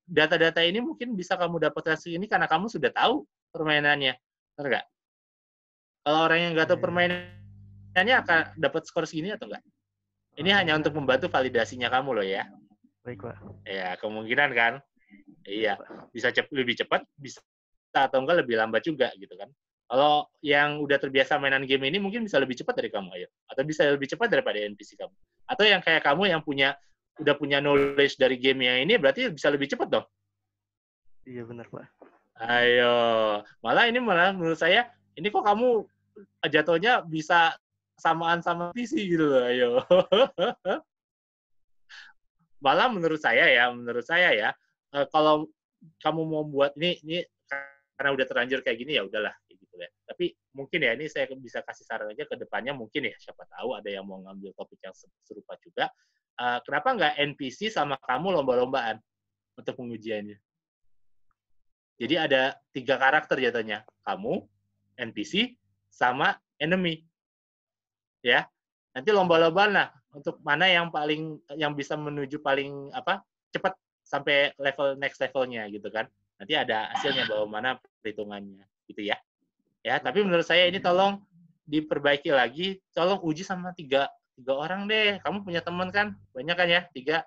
data-data ini mungkin bisa kamu dapatkan ini karena kamu sudah tahu permainannya, benar nggak? Kalau orang yang nggak tahu permainannya akan dapat skor segini atau enggak? Ini hanya untuk membantu validasinya kamu loh ya. Baik, Pak. Ya, kemungkinan kan. Iya, bisa lebih cepat, bisa atau enggak lebih lambat juga gitu kan. Kalau yang udah terbiasa mainan game ini mungkin bisa lebih cepat dari kamu, ayo. Atau bisa lebih cepat daripada NPC kamu. Atau yang kayak kamu yang udah punya knowledge dari game yang ini berarti bisa lebih cepat dong. Iya benar, Pak. Ayo, malah menurut saya ini kok kamu jatuhnya bisa samaan sama PC gitu loh, ayo. Malah menurut saya ya, kalau kamu mau buat ini karena udah terlanjur kayak gini ya udahlah kayak gitu ya. Tapi mungkin ya ini saya bisa kasih saran aja ke depannya mungkin ya siapa tahu ada yang mau ngambil topik yang serupa juga. Kenapa nggak NPC sama kamu lomba-lombaan untuk pengujiannya? Jadi ada 3 karakter jatuhnya, kamu, NPC, sama enemy. Ya, nanti lomba-lombaan lah untuk mana yang bisa menuju paling cepat sampai next levelnya gitu kan. Nanti ada hasilnya bahwa mana perhitungannya gitu ya. Ya, tapi menurut saya ini tolong diperbaiki lagi, tolong uji sama tiga orang deh. Kamu punya teman kan? Banyak kan ya? Tiga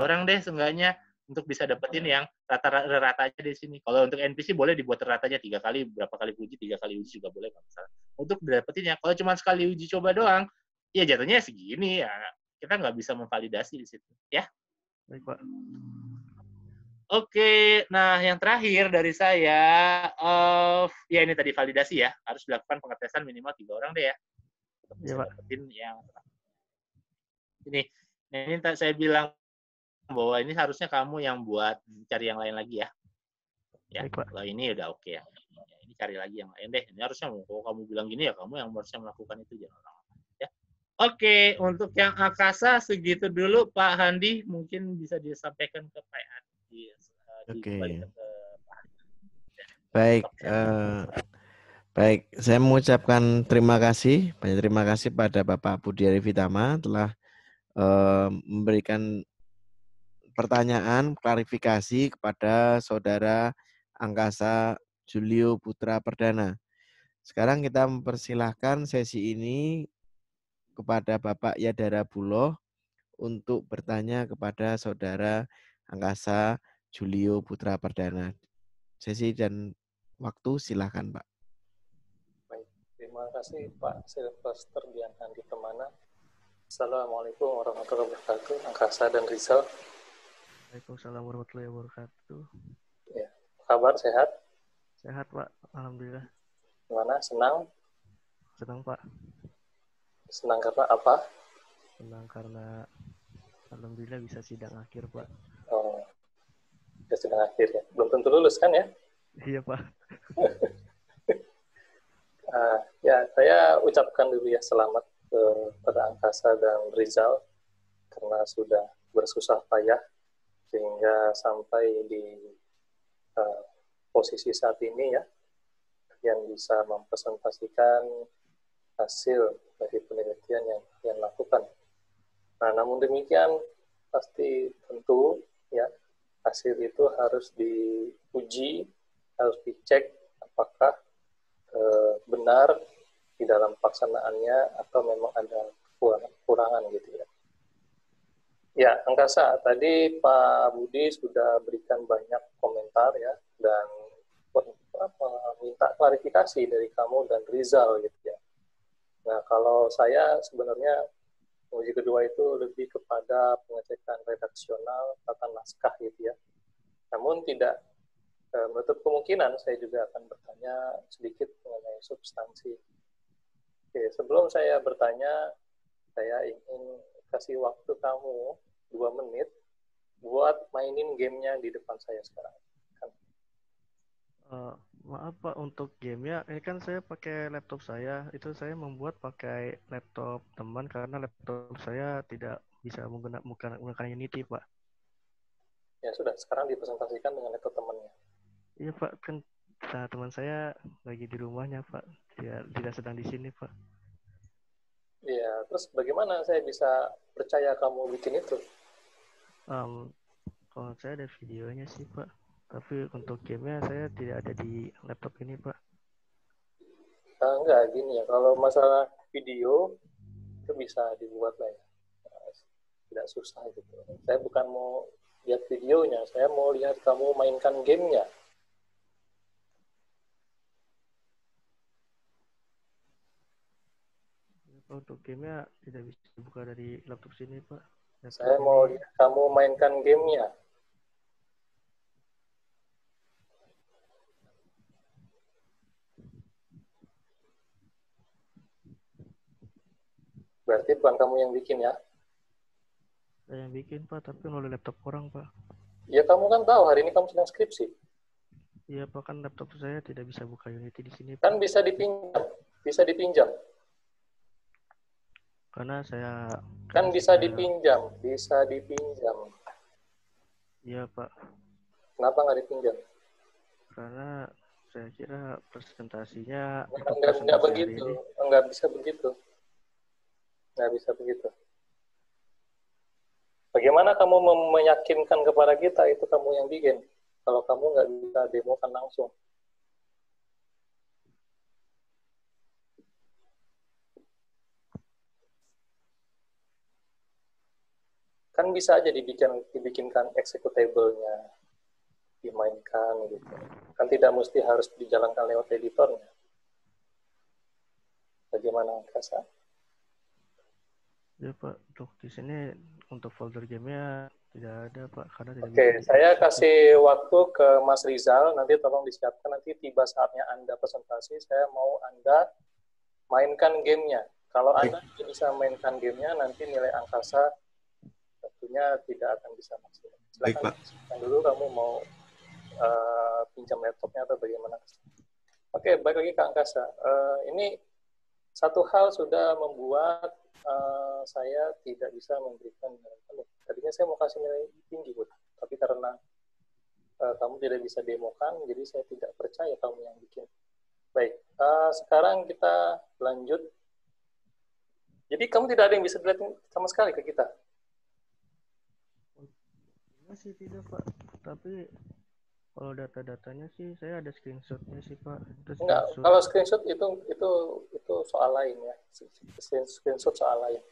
orang deh seenggaknya untuk bisa dapetin yang rata-ratanya di sini. Kalau untuk NPC boleh dibuat ratanya 3 kali, berapa kali uji, 3 kali uji juga boleh nggak masalah. Untuk dapetinnya, kalau cuma sekali uji coba doang, ya jatuhnya segini ya. Kita nggak bisa memvalidasi di situ, ya. Baik, Pak. Oke, nah yang terakhir dari saya, ya ini tadi validasi ya, harus dilakukan pengetesan minimal 3 orang deh ya, untuk bisa dapetin yang ini. Nah, ini saya bilang bahwa ini harusnya kamu yang buat cari yang lain lagi ya. Ya, kalau ini udah oke ya. Ini cari lagi yang lain deh. Ini harusnya kalau kamu bilang gini ya kamu yang harusnya melakukan itu jangan orang lain. Ya. Oke, untuk yang Akasa segitu dulu Pak Handi mungkin bisa disampaikan ke Pak Handi. Dikembalikan ke Pak Handi. Ya. Baik, saya mengucapkan terima kasih, banyak terima kasih pada Bapak Budiari Vitama telah memberikan pertanyaan, klarifikasi kepada Saudara Angkasa Julio Putra Perdana. Sekarang kita mempersilahkan sesi ini kepada Bapak Yadara Buloh untuk bertanya kepada Saudara Angkasa Julio Putra Perdana. Sesi dan waktu silakan, Pak. Baik, terima kasih Pak Sylvester Dian Handi Permana. Assalamualaikum warahmatullahi wabarakatuh, Angkasa dan Rizal. Waalaikumsalam warahmatullahi wabarakatuh. Ya, kabar sehat? Sehat, Pak. Alhamdulillah. Gimana? Senang? Senang, Pak. Senang karena apa? Senang karena alhamdulillah bisa sidang akhir, Pak. Oh, ya sidang akhir ya. Belum tentu lulus kan ya? Iya, Pak. Ya, saya ucapkan dulu ya selamat kepada Angkasa dan Rizal karena sudah bersusah payah sehingga sampai di posisi saat ini ya, yang bisa mempresentasikan hasil dari penelitian yang kalian lakukan. Nah, namun demikian pasti tentu ya hasil itu harus diuji, harus dicek apakah benar di dalam pelaksanaannya atau memang ada kekurangan gitu ya. Ya, Angkasa, tadi Pak Budi sudah berikan banyak komentar ya dan minta klarifikasi dari kamu dan Rizal gitu ya. Nah, kalau saya sebenarnya uji kedua itu lebih kepada pengecekan redaksional tata naskah gitu ya. Namun tidak menutup kemungkinan saya juga akan bertanya sedikit mengenai substansi. Oke, sebelum saya bertanya, saya ingin kasih waktu kamu 2 menit buat mainin gamenya di depan saya sekarang. Maaf Pak, untuk gamenya, ini kan saya pakai laptop saya, itu saya membuat pakai laptop teman karena laptop saya tidak bisa menggunakan Unity, Pak. Ya sudah, sekarang dipresentasikan dengan laptop temannya. Iya Pak, kan teman saya lagi di rumahnya Pak, dia tidak sedang di sini Pak. Iya, terus bagaimana saya bisa percaya kamu bikin itu? Kalau saya ada videonya sih Pak, tapi untuk gamenya saya tidak ada di laptop ini Pak. Enggak, gini ya, kalau masalah video itu bisa dibuat lah ya, tidak susah gitu. Saya bukan mau lihat videonya, saya mau lihat kamu mainkan gamenya. Untuk gamenya tidak bisa dibuka dari laptop sini Pak. Laptop Saya mau lihat kamu mainkan gamenya. Berarti bukan kamu yang bikin ya? Saya yang bikin Pak, tapi melalui laptop orang Pak. Ya kamu kan tahu hari ini kamu sedang skripsi. Iya Pak, kan laptop saya tidak bisa buka Unity di sini Pak. Kan bisa dipinjam. Karena saya kan bisa dipinjam. Iya Pak. Kenapa nggak dipinjam? Karena saya kira presentasinya nggak begitu, nggak bisa begitu. Bagaimana kamu meyakinkan kepada kita itu kamu yang bikin kalau kamu nggak bisa demokan langsung? Kan bisa aja dibikinkan executable-nya, dimainkan gitu. Kan tidak mesti harus dijalankan lewat editornya. Bagaimana Angkasa? Ya Pak, untuk di sini untuk folder gamenya tidak ada Pak, karena tidak Oke, saya kasih waktu ke Mas Rizal, nanti tolong disiapkan, nanti tiba saatnya Anda presentasi, saya mau Anda mainkan gamenya. Kalau Anda bisa mainkan gamenya, nanti nilai Angkasa tentunya tidak akan bisa masuk. Silakan dulu kamu mau pinjam laptopnya atau bagaimana? Oke, balik lagi ke Angkasa. Ini satu hal sudah membuat saya tidak bisa memberikan nilai penuh. Tadinya saya mau kasih nilai tinggi, Bu. Tapi karena kamu tidak bisa demokan, jadi saya tidak percaya kamu yang bikin. Baik, sekarang kita lanjut. Jadi kamu tidak ada yang bisa dilihat sama sekali ke kita? Masih tidak Pak, tapi kalau data-datanya sih saya ada screenshotnya sih Pak. Enggak, kalau screenshot itu soal lain ya. Screenshot soal lain.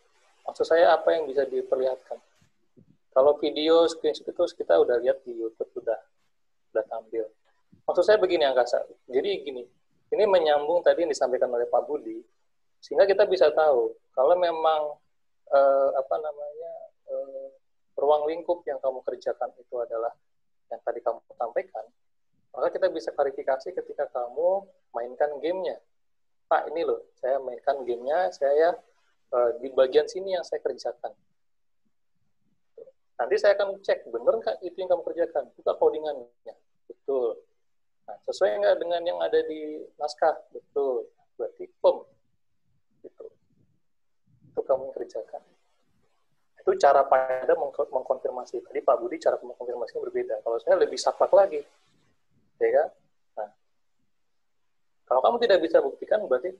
Maksud saya apa yang bisa diperlihatkan? Kalau video screenshot itu kita udah lihat di YouTube udah tampil. Maksud saya begini Angkasa. Jadi gini, ini menyambung tadi yang disampaikan oleh Pak Budi, sehingga kita bisa tahu kalau memang ruang lingkup yang kamu kerjakan itu adalah yang tadi kamu sampaikan, maka kita bisa klarifikasi ketika kamu mainkan gamenya. Pak, ini loh, saya mainkan gamenya, saya di bagian sini yang saya kerjakan. Nanti saya akan cek, benar nggak itu yang kamu kerjakan? Buka codingannya. Betul. Nah, sesuai nggak dengan yang ada di naskah? Betul. Berarti firm. Gitu. Itu kamu yang kerjakan. Itu cara pada mengkonfirmasi. Tadi Pak Budi cara mengkonfirmasinya berbeda. Kalau saya lebih saklek lagi. Ya kan? Nah, kalau kamu tidak bisa buktikan, berarti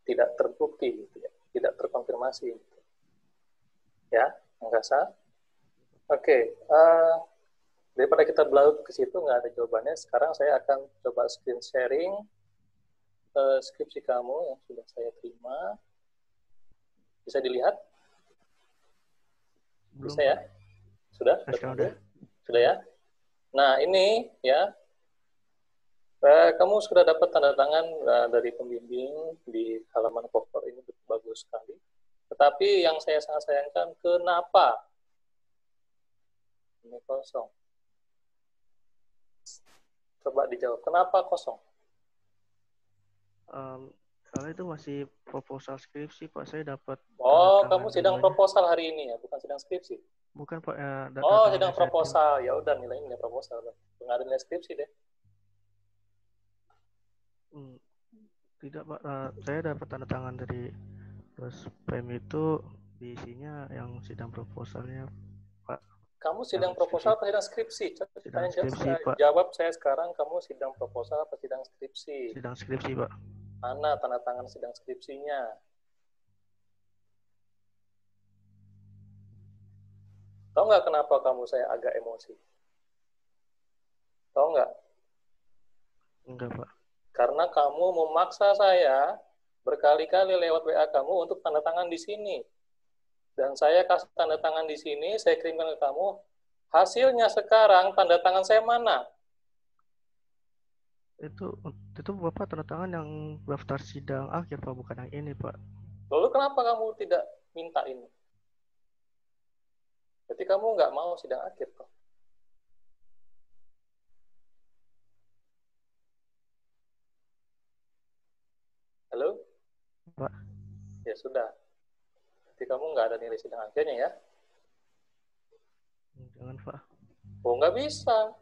tidak terbukti. Gitu ya. Tidak terkonfirmasi. Gitu. Ya, Angkasa. Oke. Daripada kita berlarut ke situ, nggak ada jawabannya. Sekarang saya akan coba screen sharing skripsi kamu yang sudah saya terima. Bisa dilihat? Belum, Bisa ya? Pak. Sudah? Sudah. Sudah ya? Nah, ini ya, kamu sudah dapat tanda tangan dari pembimbing di halaman cover ini, bagus sekali. Tetapi yang saya sangat sayangkan, kenapa ini kosong? Coba dijawab, kenapa kosong? Soalnya itu masih proposal skripsi, Pak. Saya dapat Oh, tanda tangan kamu sidang dulunya. proposal hari ini ya, bukan sidang skripsi? Bukan, Pak. Oh, sidang proposal. Ya udah, nilainya proposal. Nggak ada nilai skripsi deh. Tidak, Pak. Saya dapat tanda tangan dari Bos PM itu di isinya yang sidang proposalnya, Pak. Kamu sidang proposal apa sidang skripsi? Sidang skripsi, Pak. Jawab saya sekarang, kamu sidang proposal apa sidang skripsi? Sidang skripsi, Pak. Mana tanda tangan sidang skripsinya? Tahu nggak kenapa kamu saya agak emosi? Tahu nggak? Enggak, Pak. Karena kamu memaksa saya berkali-kali lewat WA kamu untuk tanda tangan di sini. Dan saya kasih tanda tangan di sini, saya kirimkan ke kamu. Hasilnya sekarang tanda tangan saya mana? Itu Bapak tanda tangan yang daftar sidang akhir, Pak, bukan yang ini, Pak. Lalu kenapa kamu tidak minta ini? Berarti kamu nggak mau sidang akhir, Pak. Halo? Pak. Ya sudah. Berarti kamu nggak ada nilai sidang akhirnya ya? Jangan, Pak. Oh, nggak bisa.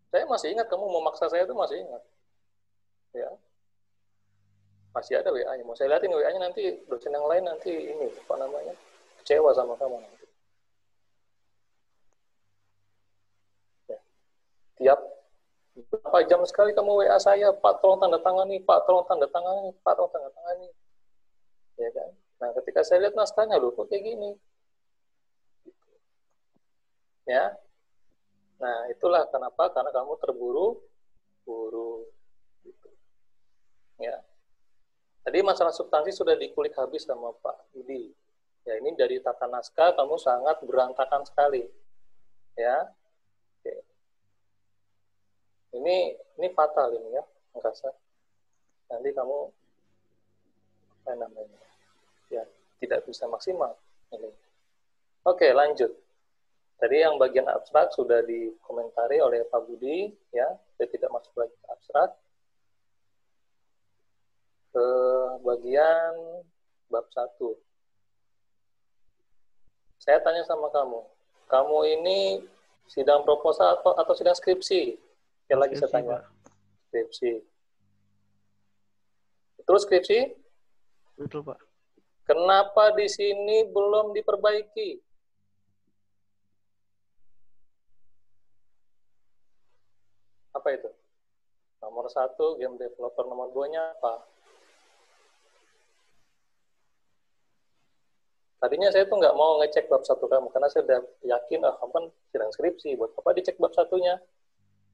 Saya masih ingat kamu memaksa saya itu masih ingat. Ya. Masih ada WA-nya. Mau saya lihatin WA-nya nanti dosen yang lain nanti ini apa namanya? Kecewa sama kamu nanti. Ya. Tiap berapa jam sekali kamu WA saya, Pak tolong tanda tangani, Pak tolong tanda tangani, Pak tolong tanda tangani. Ya kan? Nah, ketika saya lihat naskahnya loh, kok kayak gini. Ya. Nah, itulah kenapa, karena kamu terburu-buru. Gitu. Ya. Tadi masalah substansi sudah dikulik habis sama Pak Budi. Ya, ini dari tata naskah kamu sangat berantakan sekali. Ya. Oke. Ini fatal ini ya, Angkasa. Nanti kamu apa namanya? Ya, tidak bisa maksimal. Ini. Oke, lanjut. Tadi yang bagian abstrak sudah dikomentari oleh Pak Budi, ya, saya tidak masuk lagi ke abstrak. Ke bagian bab 1. Saya tanya sama kamu ini sidang proposal atau sidang skripsi? Sekali lagi saya tanya. Skripsi. Terus skripsi? Betul, Pak. Kenapa di sini belum diperbaiki? Apa itu? Nomor 1, game developer. Nomor 2-nya apa? Tadinya saya tuh nggak mau ngecek bab 1 kamu, karena saya udah yakin, kamu kan sidang skripsi, buat apa dicek bab 1-nya?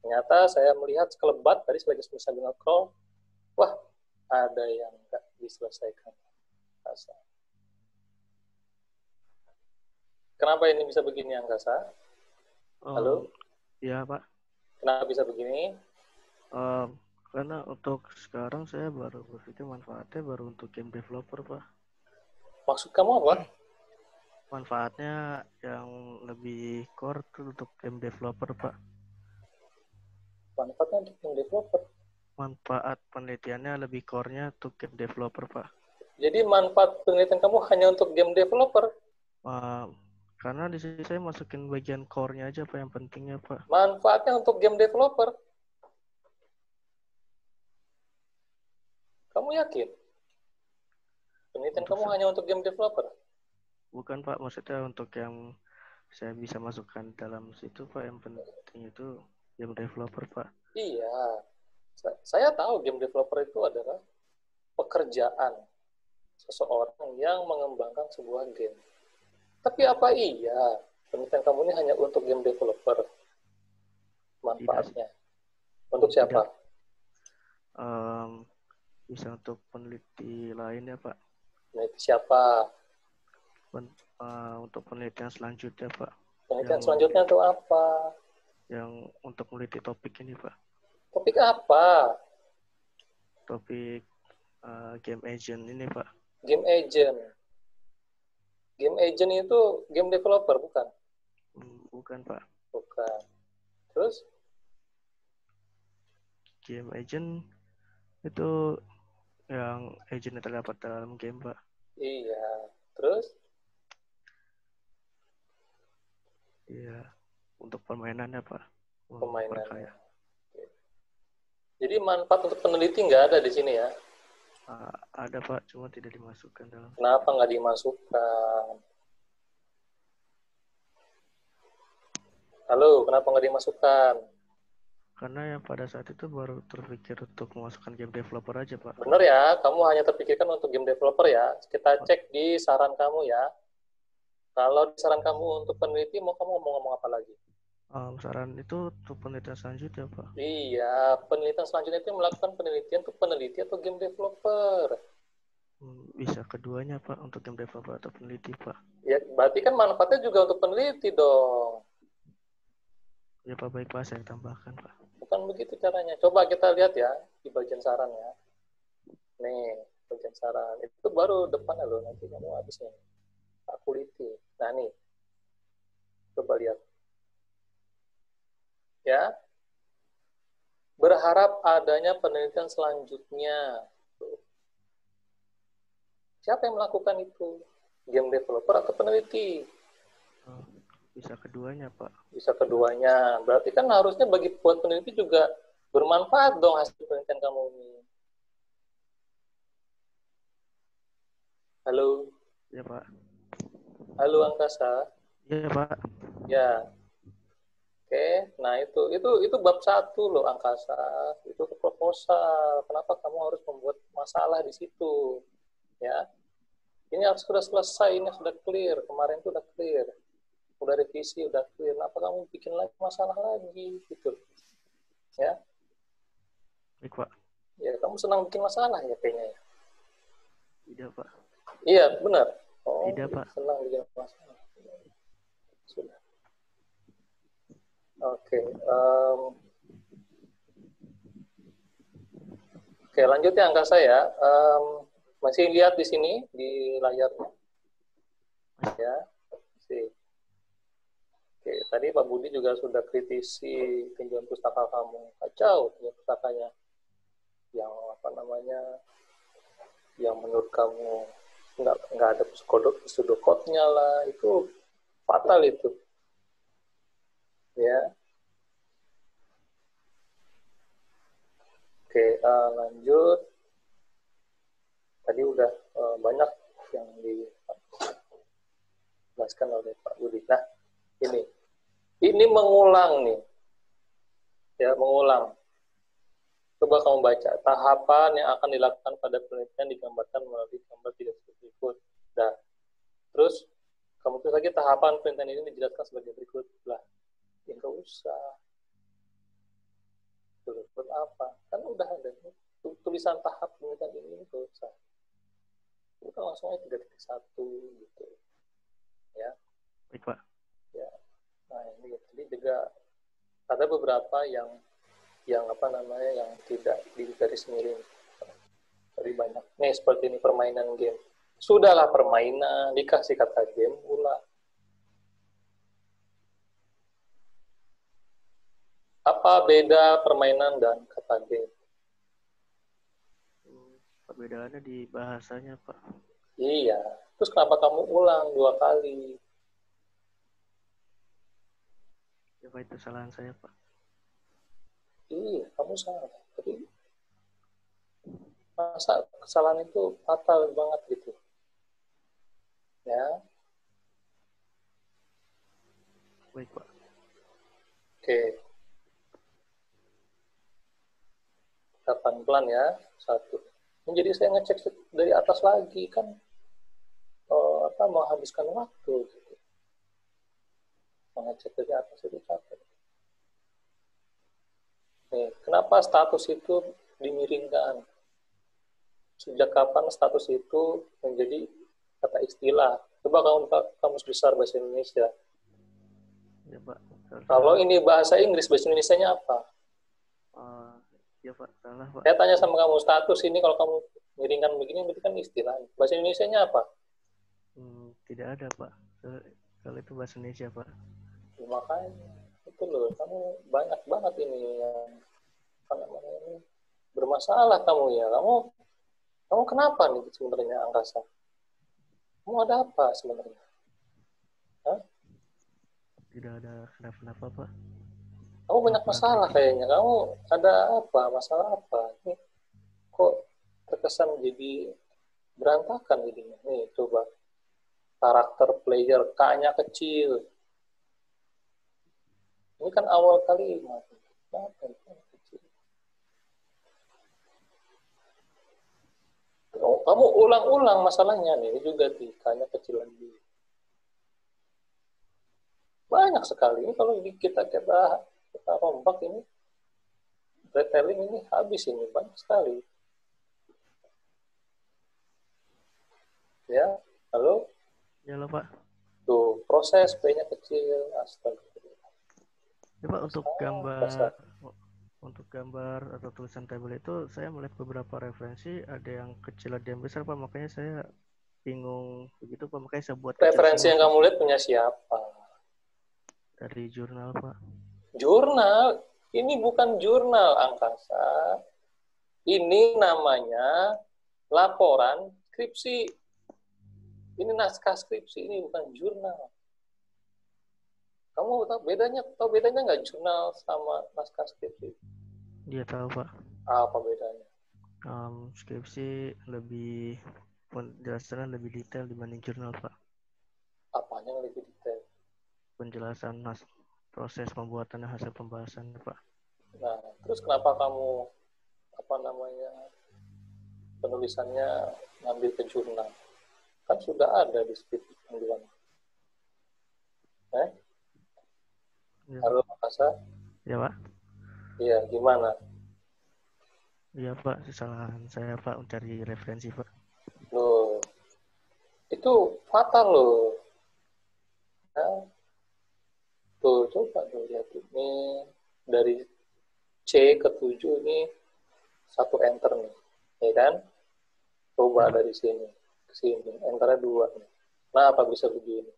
Ternyata saya melihat sekelebat, tadi lagi sambil nge-scroll, wah, ada yang nggak diselesaikan. Kenapa ini bisa begini, Angkasa? Halo? Iya, Pak. Kenapa bisa begini? Karena untuk sekarang saya baru berpikir manfaatnya baru untuk game developer, Pak. Maksud kamu apa? Manfaatnya yang lebih core itu untuk game developer, Pak. Manfaatnya untuk game developer? Manfaat penelitiannya lebih core-nya untuk game developer, Pak. Jadi manfaat penelitian kamu hanya untuk game developer. Karena di sini saya masukin bagian core-nya aja Pak, yang pentingnya Pak. Manfaatnya untuk game developer. Kamu yakin? Penelitian kamu hanya untuk game developer? Bukan Pak, maksudnya untuk yang saya bisa masukkan dalam situ Pak, yang penting itu game developer Pak. Iya, saya tahu game developer itu adalah pekerjaan seseorang yang mengembangkan sebuah game. Tapi apa iya penelitian kamu ini hanya untuk game developer? Manfaatnya untuk siapa? Bisa untuk peneliti lain ya Pak. Peneliti siapa? Untuk penelitian selanjutnya Pak. Penelitian selanjutnya itu apa? Yang untuk meneliti topik ini Pak. Topik apa? Topik game agent ini Pak. Game agent. Game agent itu game developer bukan? Bukan Pak. Bukan. Terus? Game agent itu yang agent yang terdapat dalam game Pak. Iya. Terus? Iya. Untuk permainannya Pak. Permainannya. Jadi manfaat untuk peneliti nggak ada di sini ya? Ada Pak, cuma tidak dimasukkan dalam. Kenapa nggak dimasukkan? Halo, kenapa nggak dimasukkan? Karena yang pada saat itu baru terpikir untuk memasukkan game developer aja Pak. Bener ya, kamu hanya terpikirkan untuk game developer ya. Kita cek di saran kamu ya. Kalau di saran kamu untuk peneliti, mau kamu ngomong apa lagi? Saran itu untuk penelitian selanjutnya Pak. Iya, penelitian selanjutnya itu melakukan penelitian untuk peneliti atau game developer. Bisa keduanya Pak, untuk game developer atau peneliti Pak. Ya, berarti kan manfaatnya juga untuk peneliti dong. Ya Pak, baik Pak, saya tambahkan Pak. Bukan begitu caranya. Coba kita lihat ya di bagian saran ya. Nih, bagian saran. Itu baru depannya loh, nanti kamu habisnya. Tak kuliti. Nah nih, coba lihat. Ya, berharap adanya penelitian selanjutnya. Siapa yang melakukan itu? Game developer atau peneliti? Bisa keduanya Pak. Bisa keduanya. Berarti kan harusnya buat peneliti juga bermanfaat dong hasil penelitian kamu ini. Halo. Ya Pak. Halo Angkasa. Ya Pak. Ya. Oke, nah itu bab 1 loh Angkasa. Itu proposal. Kenapa kamu harus membuat masalah di situ? Ya. Ini harus sudah selesai, ini sudah clear. Kemarin itu udah clear. Udah revisi, udah clear. Kenapa kamu bikin lagi masalah lagi gitu? Ya. Baik Pak. Ya, kamu senang bikin masalah ya kayaknya ya. Tidak Pak. Iya, benar. Oh, tidak Pak. Senang bikin masalah. Sudah. Oke. Oke, lanjut ya Angkasa ya. Masih lihat di sini di layarnya. Ya. Oke, tadi Pak Budi juga sudah kritisi tinjauan pustaka kamu. Kacau tinjauan pustakanya. Yang apa namanya? Yang menurut kamu nggak ada pseudocode-nya lah, itu fatal itu. Ya. Oke, lanjut. Tadi udah banyak yang dijelaskan oleh Pak Budi. Nah, ini mengulang nih. Ya, mengulang. Coba kamu baca. Tahapan yang akan dilakukan pada penelitian digambarkan melalui gambar tidak berikut. Nah, terus kamu tulis lagi tahapan penelitian ini dijelaskan sebagai berikut. Lah, ya nggak usah. Berikut apa? Kan udah ada tulisan tahap penelitian ini nggak usah. Kita langsung aja 3.1 gitu. Ya. Baik Pak. Ya. Nah, ini jadi juga ada beberapa yang apa namanya yang tidak di garis miring. Jadi banyak. Nih seperti ini permainan game. Sudahlah permainan, dikasih kata game pula. Apa beda permainan dan kata game? Perbedaannya di bahasanya, Pak. Iya. Terus kenapa kamu ulang 2 kali? Ya, Pak, itu kesalahan saya, Pak. Iya, kamu salah. Tapi masa kesalahan itu fatal banget gitu? Ya, Baik, Pak. oke. Pelan-pelan ya. 1. Jadi saya ngecek dari atas lagi kan menghabiskan waktu gitu. Mengecek dari atas itu capek. Nih, kenapa status itu dimiringkan? Sejak kapan status itu menjadi kata istilah? Coba kamus besar bahasa Indonesia. Ya, Pak. Kalau ini bahasa Inggris, bahasa Indonesianya apa? Ya, Pak. Salah, Pak. Saya tanya sama kamu, status ini kalau kamu miringkan begini, berarti kan istilah. Bahasa Indonesianya apa? Tidak ada, Pak. Kalau itu bahasa Indonesia, Pak. Ya, makanya itu loh, kamu banyak banget ini yang bermasalah kamu ya. Kamu kenapa nih sebenarnya, Angkasa? Kamu ada apa sebenarnya? Hah? Tidak ada kenapa-napa, Pak. Kamu banyak masalah kayaknya. Kamu ada apa? Masalah apa? Nih, kok terkesan jadi berantakan jadinya. Nih, coba. Karakter player K-nya kecil. Ini kan awal kalimat. Kenapa kecil? Kamu ulang-ulang masalahnya nih. Ini juga di K-nya kecil lagi. Banyak sekali. Ini kalau kita rombak ini, retelling ini habis ini. Banyak sekali. Ya, halo? Ya, lo, Pak. Tuh, proses P-nya kecil. Astaga. Ya, Pak, untuk gambar atau tulisan tabel itu saya melihat beberapa referensi, ada yang kecil, ada yang besar, Pak. Makanya saya bingung begitu, Pak. Makanya saya buat referensi yang Pak. kamu lihat punya siapa? Dari jurnal, Pak. Jurnal? Ini bukan jurnal, Angkasa. Ini namanya laporan skripsi. Ini naskah skripsi, ini bukan jurnal. Kamu tahu bedanya nggak jurnal sama naskah skripsi? Dia tahu, Pak. Apa bedanya? Skripsi lebih penjelasannya lebih detail dibanding jurnal, Pak. Apanya yang lebih detail? Penjelasan proses pembuatan hasil pembahasannya, Pak. Nah, terus kenapa kamu penulisannya ngambil ke jurnal? Kan sudah ada di skripsi penjualan. Ya, Halo, Angkasa? Ya, Pak. Iya, gimana? Iya, Pak, kesalahan saya, Pak, mencari referensi, Pak. Loh, itu fatal loh. Nah, tuh, coba tuh lihat ini dari C ke 7 ini 1 enter nih, ya kan? Coba dari sini ke sini, enternya 2 nih. Nah, apa bisa begini?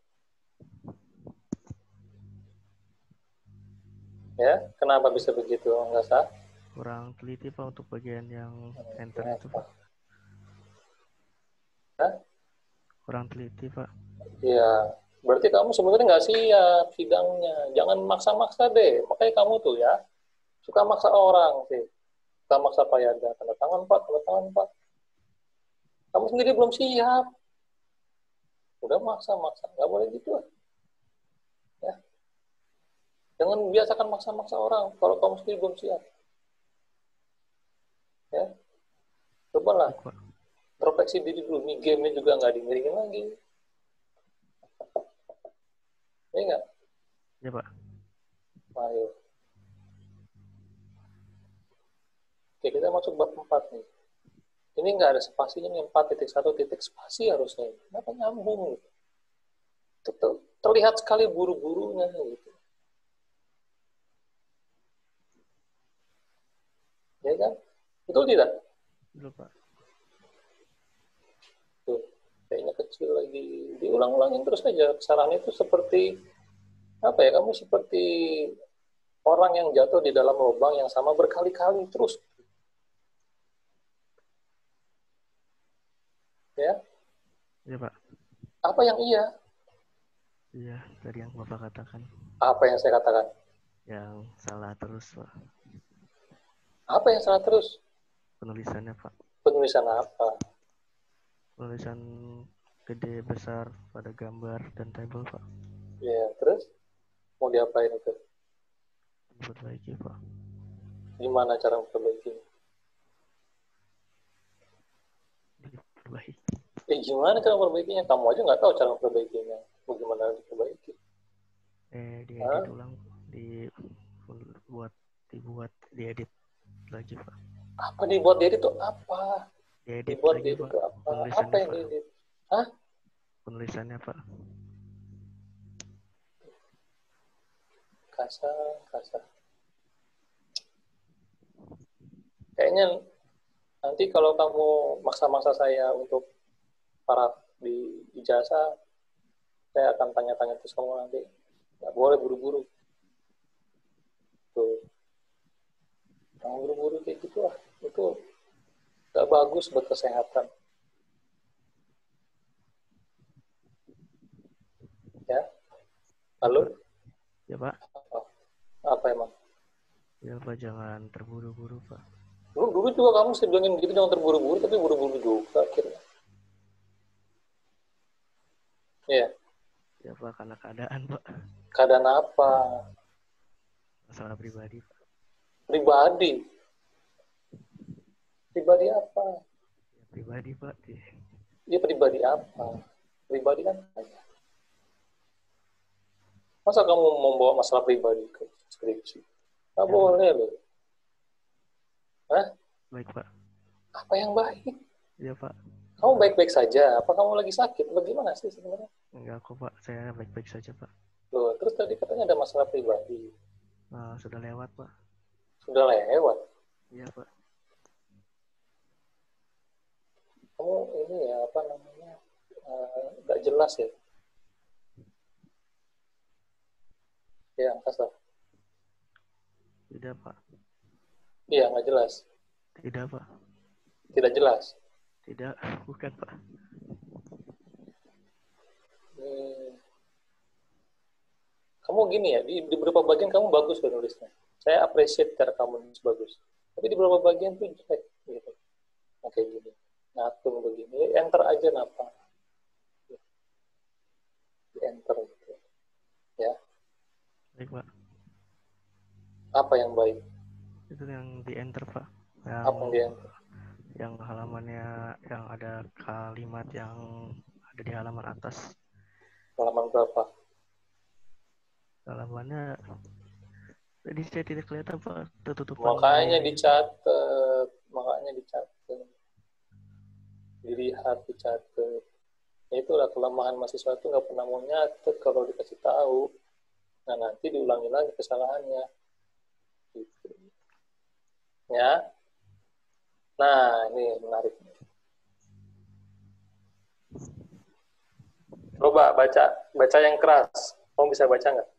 Ya, kenapa bisa begitu, Angkasa? Kurang teliti, Pak, untuk bagian yang enter itu, Pak. Hah? Kurang teliti, Pak. Iya, berarti kamu sebenarnya nggak siap sidangnya. Jangan maksa-maksa deh. Makanya kamu tuh ya, suka maksa orang sih. Suka maksa Pak Yada. Tanda tangan, Pak. Tanda tangan, Pak. Kamu sendiri belum siap. Udah maksa-maksa. Nggak boleh gitu. Ya. Jangan biasakan maksa-maksa orang kalau kamu sendiri belum siap. Ya. Cobalah. Introspeksi diri dulu. Nih game-nya juga nggak dimiringin lagi. Iya nggak? Ya, Pak. Ayo. Oke, kita masuk bab 4 nih. Ini nggak ada spasinya nih, 4.1 spasi harusnya. Kenapa nyambung? Gitu. Terlihat sekali buru-burunya gitu. Ya kan? Betul tidak? Betul, Pak. Tuh, kayaknya kecil lagi. Diulang-ulangin terus aja. Kesalahan itu seperti apa ya? Kamu seperti orang yang jatuh di dalam lubang yang sama berkali-kali terus. Ya, Iya, Pak. apa yang iya? Iya, tadi yang Bapak katakan. Apa yang saya katakan? Yang salah terus, Pak. Apa yang salah terus? Penulisannya, Pak. Penulisan apa? Penulisan gede, besar, pada gambar dan table, Pak. Ya, terus mau diapain itu? Diperbaiki, Pak. Gimana cara memperbaiki? Diperbaiki. Gimana cara memperbaikinya? Kamu aja nggak tahu cara memperbaikinya. Bagaimana diperbaiki? Diedit ulang, diedit lagi, Pak. Apa dibuat diedit itu apa? Diedit Dibuat lagi, diedit Pak. itu apa? Apa Penulisannya, yang Pak. diedit? Hah? Penulisannya, Pak. Kasar. Kayaknya nanti kalau kamu maksa-maksa saya untuk paraf di ijazah, saya akan tanya-tanya terus kamu nanti. Nggak boleh buru-buru. Tuh. Jangan buru-buru kayak gitu lah. Itu nggak bagus buat kesehatan. Ya? Halo? Ya, Pak. Apa emang? Ya, Pak, jangan terburu-buru, Pak. Dulu juga kamu sih bilangin gitu, jangan terburu-buru, tapi buru-buru juga akhirnya. Iya. Ya, Pak, karena keadaan, Pak. Keadaan apa? Masalah pribadi, Pak. Pribadi. Pribadi apa? Ya, pribadi, Pak. Dia pribadi apa? Pribadi kan banyak. Masa kamu membawa masalah pribadi ke skripsi? Nggak Ya, boleh loh. Hah? Baik, Pak. Apa yang baik? Ya, Pak. Kamu baik-baik saja? Apa kamu lagi sakit? Bagaimana sih sebenarnya? Enggak kok, Pak. Saya baik-baik saja, Pak. Loh, terus tadi katanya ada masalah pribadi. Sudah lewat, Pak. Sudah lewat. Iya, Pak. Kamu ini ya, apa namanya, nggak jelas ya. Ya, kasar. Tidak, Pak. Iya, nggak jelas. Tidak, Pak. Tidak jelas. Tidak, bukan, Pak. Kamu gini ya, di beberapa bagian kamu bagus loh nulisnya. Saya appreciate cara kamu nulis bagus. Tapi di beberapa bagian tuh jelek gitu. Nah, kayak gini. Ngatung begini, enter aja napa. Enter gitu. Ya. Baik, Pak. Apa yang baik? Itu yang di enter, Pak. Apa yang di enter? Yang halamannya, yang ada kalimat yang ada di halaman atas. Halaman berapa? Halamannya tadi saya tidak kelihatan, Pak. Tertutup. Makanya dicatat. Dilihat, dicatat. Itulah kelemahan mahasiswa itu nggak pernah mau nyatet kalau dikasih tahu. Nah, nanti diulangi lagi kesalahannya. Gitu. Ya. Nah, ini menarik. Coba baca yang keras. Kamu bisa baca nggak?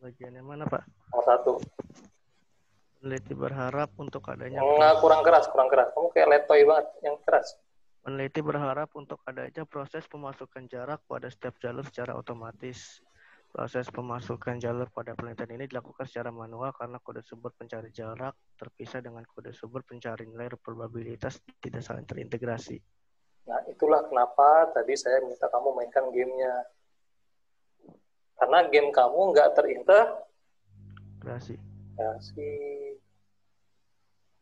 Bagian yang mana, Pak? Nomor 1. Peneliti berharap untuk adanya Kurang keras. Kamu kayak letoy banget, yang keras. Peneliti berharap untuk adanya proses pemasukan jarak pada setiap jalur secara otomatis. Proses pemasukan jalur pada penelitian ini dilakukan secara manual karena kode sumber pencari jarak terpisah dengan kode sumber pencari nilai probabilitas tidak saling terintegrasi. Nah, itulah kenapa tadi saya minta kamu mainkan gamenya. Karena game kamu nggak terintegrasi.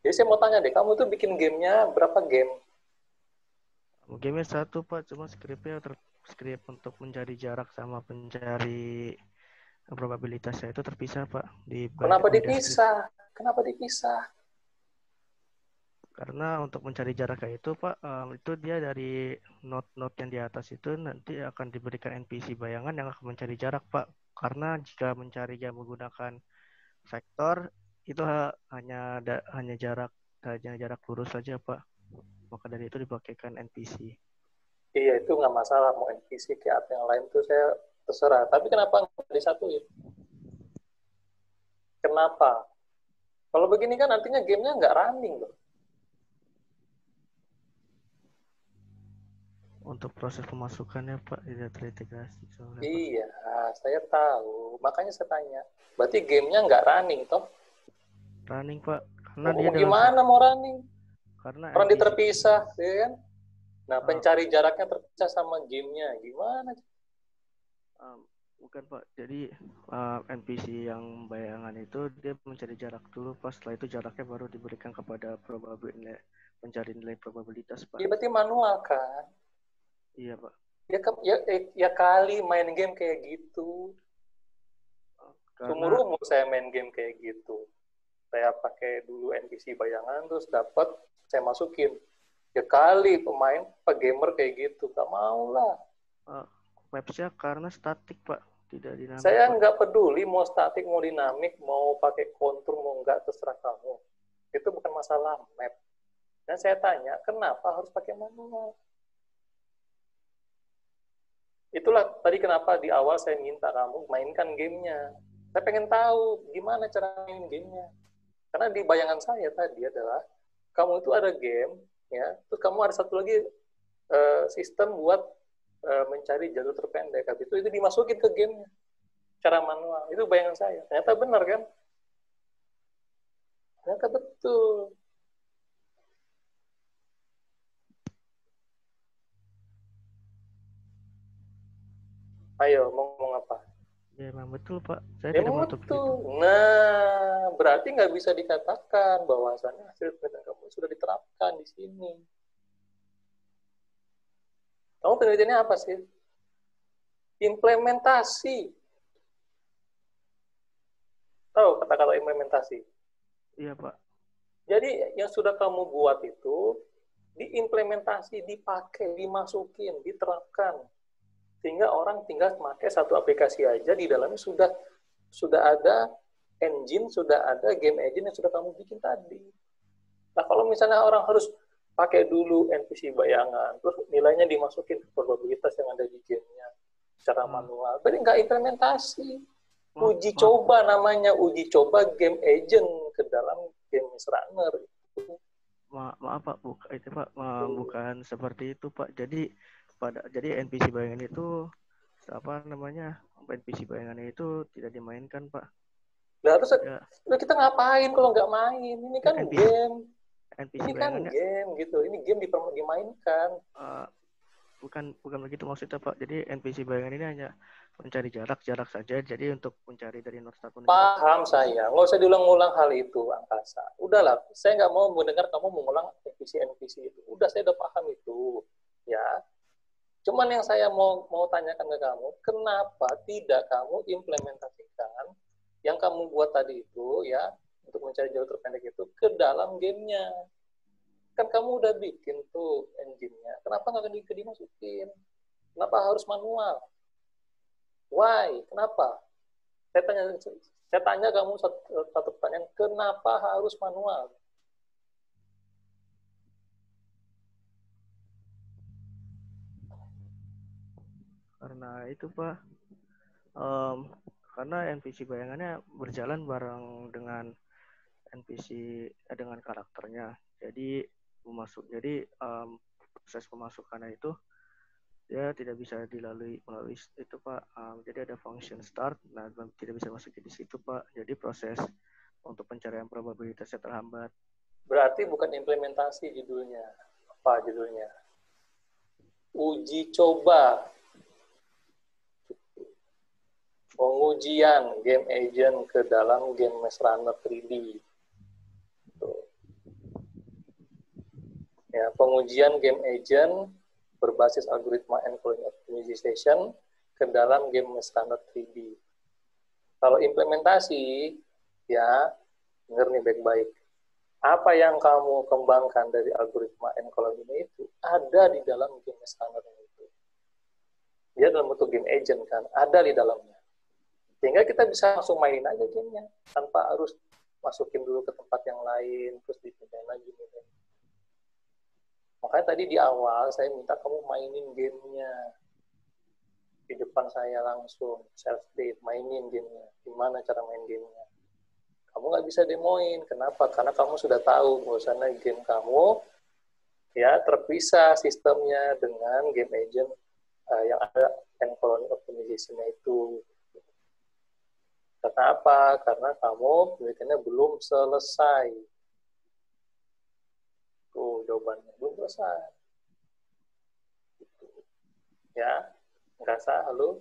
Jadi saya mau tanya deh, kamu tuh bikin gamenya berapa game? Game 1, Pak, cuma skrip untuk mencari jarak sama pencari probabilitasnya itu terpisah, Pak. Kenapa dipisah? Karena untuk mencari jaraknya itu, Pak, itu dia dari note-note yang di atas itu nanti akan diberikan NPC bayangan yang akan mencari jarak, Pak. Karena jika mencari yang menggunakan vektor itu hanya jarak lurus saja, Pak. Maka dari itu dipakaikan NPC. Iya, itu nggak masalah mau NPC kayak apa yang lain tuh saya terserah. Tapi kenapa nggak disatuin? Kenapa? Kalau begini kan nantinya gamenya nggak running loh. untuk proses pemasukannya Pak tidak terintegrasi soalnya Pak. Iya, saya tahu. Makanya saya tanya. Berarti gamenya nggak running, toh? Running Pak, karena Oh, dia dalam gimana mau running? karena Orang NPC terpisah, ya kan? Nah, Ah. pencari jaraknya terpisah sama gamenya. Gimana? bukan Pak. Jadi NPC yang bayangan itu dia mencari jarak dulu, pas setelah itu jaraknya baru diberikan kepada pencari nilai probabilitas Pak. Ya, berarti manual kan? Iya Pak. Ya kali main game kayak gitu. Seumur Karena umur saya main game kayak gitu. Saya pakai dulu NPC bayangan, terus dapat, saya masukin. Ya kali pemain, gamer kayak gitu. Gak mau lah. websnya karena statik Pak, tidak dinamik. Saya Pak. nggak peduli mau statik, mau dinamik, mau pakai kontur, mau nggak, terserah kamu. Itu bukan masalah map. Dan saya tanya, kenapa harus pakai manual? Itulah tadi kenapa di awal saya minta kamu mainkan gamenya. Saya pengen tahu gimana cara main gamenya. Karena di bayangan saya tadi adalah kamu itu ada game, ya, terus kamu ada satu lagi sistem buat mencari jalur terpendek. Habis itu dimasukin ke gamenya, cara manual. Itu bayangan saya. Ternyata benar kan? Ternyata betul. Ayo, mau ngomong apa? Ya memang betul Pak. Saya Ya, tidak menutup itu. Nah, berarti nggak bisa dikatakan bahwasannya hasil penelitian kamu sudah diterapkan di sini. Kamu penelitiannya apa sih? Implementasi. Tahu kata-kata implementasi? Iya Pak. Jadi yang sudah kamu buat itu diimplementasi, dipakai, dimasukin, diterapkan. Sehingga orang tinggal memakai satu aplikasi aja, di dalamnya sudah ada engine, sudah ada game engine yang sudah kamu bikin tadi. Nah, kalau misalnya orang harus pakai dulu NPC bayangan, terus nilainya dimasukin ke probabilitas yang ada di gamenya secara manual, berarti nggak implementasi. Uji coba namanya, uji coba game agent ke dalam game runner. Maaf Pak, bukan seperti itu Pak. Jadi NPC bayangan itu NPC bayangan itu tidak dimainkan Pak. Nah, terus kita ngapain kalau nggak main? Ini kan game. NPC ini kan game gitu. Ini game dimainkan. Bukan begitu maksudnya Pak. Jadi NPC bayangan ini hanya mencari jarak saja. Jadi untuk mencari dari North Star. Paham saya. Nggak usah diulang-ulang hal itu, Angkasa. Udahlah, saya nggak mau mendengar kamu mengulang NPC itu. Udah, saya udah paham itu. Ya. Cuman yang saya mau tanyakan ke kamu, kenapa tidak kamu implementasikan yang kamu buat tadi itu, ya, untuk mencari jalur terpendek itu ke dalam gamenya? Kan kamu udah bikin tuh engine-nya. Kenapa nggak dimasukin? Kenapa harus manual? Why? Kenapa? Saya tanya kamu satu pertanyaan, kenapa harus manual? Karena itu Pak, karena NPC bayangannya berjalan bareng dengan NPC dengan karakternya. Jadi proses pemasukannya itu ya tidak bisa melalui itu Pak. Jadi ada function start, nah tidak bisa masuk di situ Pak. Jadi proses untuk pencarian probabilitasnya terhambat. Berarti bukan implementasi judulnya. Apa judulnya? Uji coba. Pengujian game agent ke dalam game Maze Runner 3D. Ya, pengujian game agent berbasis algoritma encoding optimization ke dalam game Maze Runner 3D. Kalau implementasi, ya, dengar nih baik-baik. Apa yang kamu kembangkan dari algoritma encoding itu ada di dalam game Maze Runner itu. Dia dalam bentuk game agent kan, ada di dalamnya. Sehingga kita bisa langsung mainin aja gamenya tanpa harus masukin dulu ke tempat yang lain terus dipindahin lagi. Makanya tadi di awal saya minta kamu mainin gamenya di depan saya langsung self date, mainin gamenya. Gimana cara main gamenya? Kamu nggak bisa demoin. Kenapa? Karena kamu sudah tahu bahwasannya game kamu ya terpisah sistemnya dengan game agent yang ada end colony optimization-nya itu. Karena apa? Karena kamu penelitiannya belum selesai. Tuh jawabannya belum selesai. Ya, nggak sah, halo?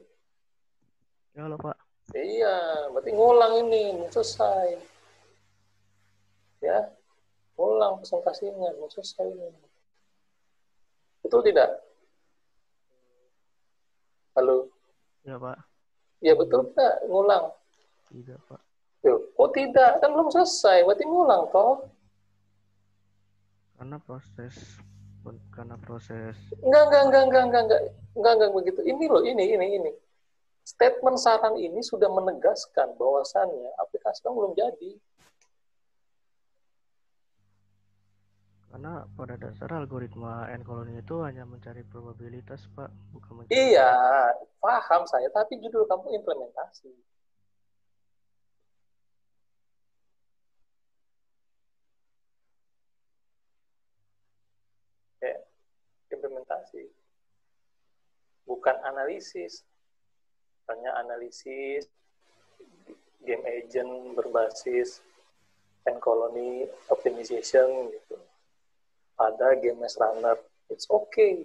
Ya halo Pak. Iya, berarti ngulang ini, belum selesai. Ya, ngulang presentasinya, belum selesai ini. Betul tidak? Halo? Ya Pak. Ya betul tidak? Ngulang. Tidak Pak. Yuk, kok tidak? Kan belum selesai, berarti ngulang toh? Karena proses. Enggak begitu. Ini loh, ini. Statement saran ini sudah menegaskan bahwasannya aplikasi kamu belum jadi. Karena pada dasar algoritma end colony itu hanya mencari probabilitas Pak, bukan mencari. Iya, paham saya, tapi judul kamu implementasi. Ya, implementasi. Bukan analisis. Hanya analisis game agent berbasis end colony optimization gitu. Pada game mesh runner, it's okay.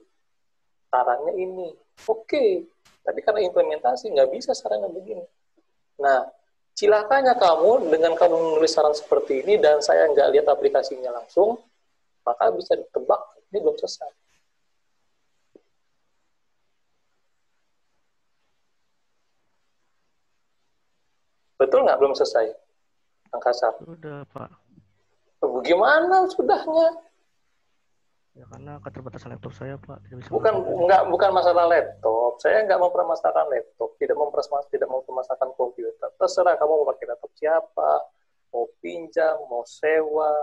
Sarannya ini, okay. Tapi karena implementasi nggak bisa sarannya begini. Nah, cilakanya kamu dengan kamu menulis saran seperti ini dan saya nggak lihat aplikasinya langsung, maka bisa ditebak ini belum selesai. Betul nggak belum selesai? Angkasa. Sudah Pak. Bagaimana sudahnya? Ya karena keterbatasan laptop saya Pak, tidak bisa. Bukan masalah laptop. Saya nggak mempermasalahkan laptop, tidak mempermasalahkan komputer. Terserah kamu mau pakai laptop siapa, mau pinjam, mau sewa,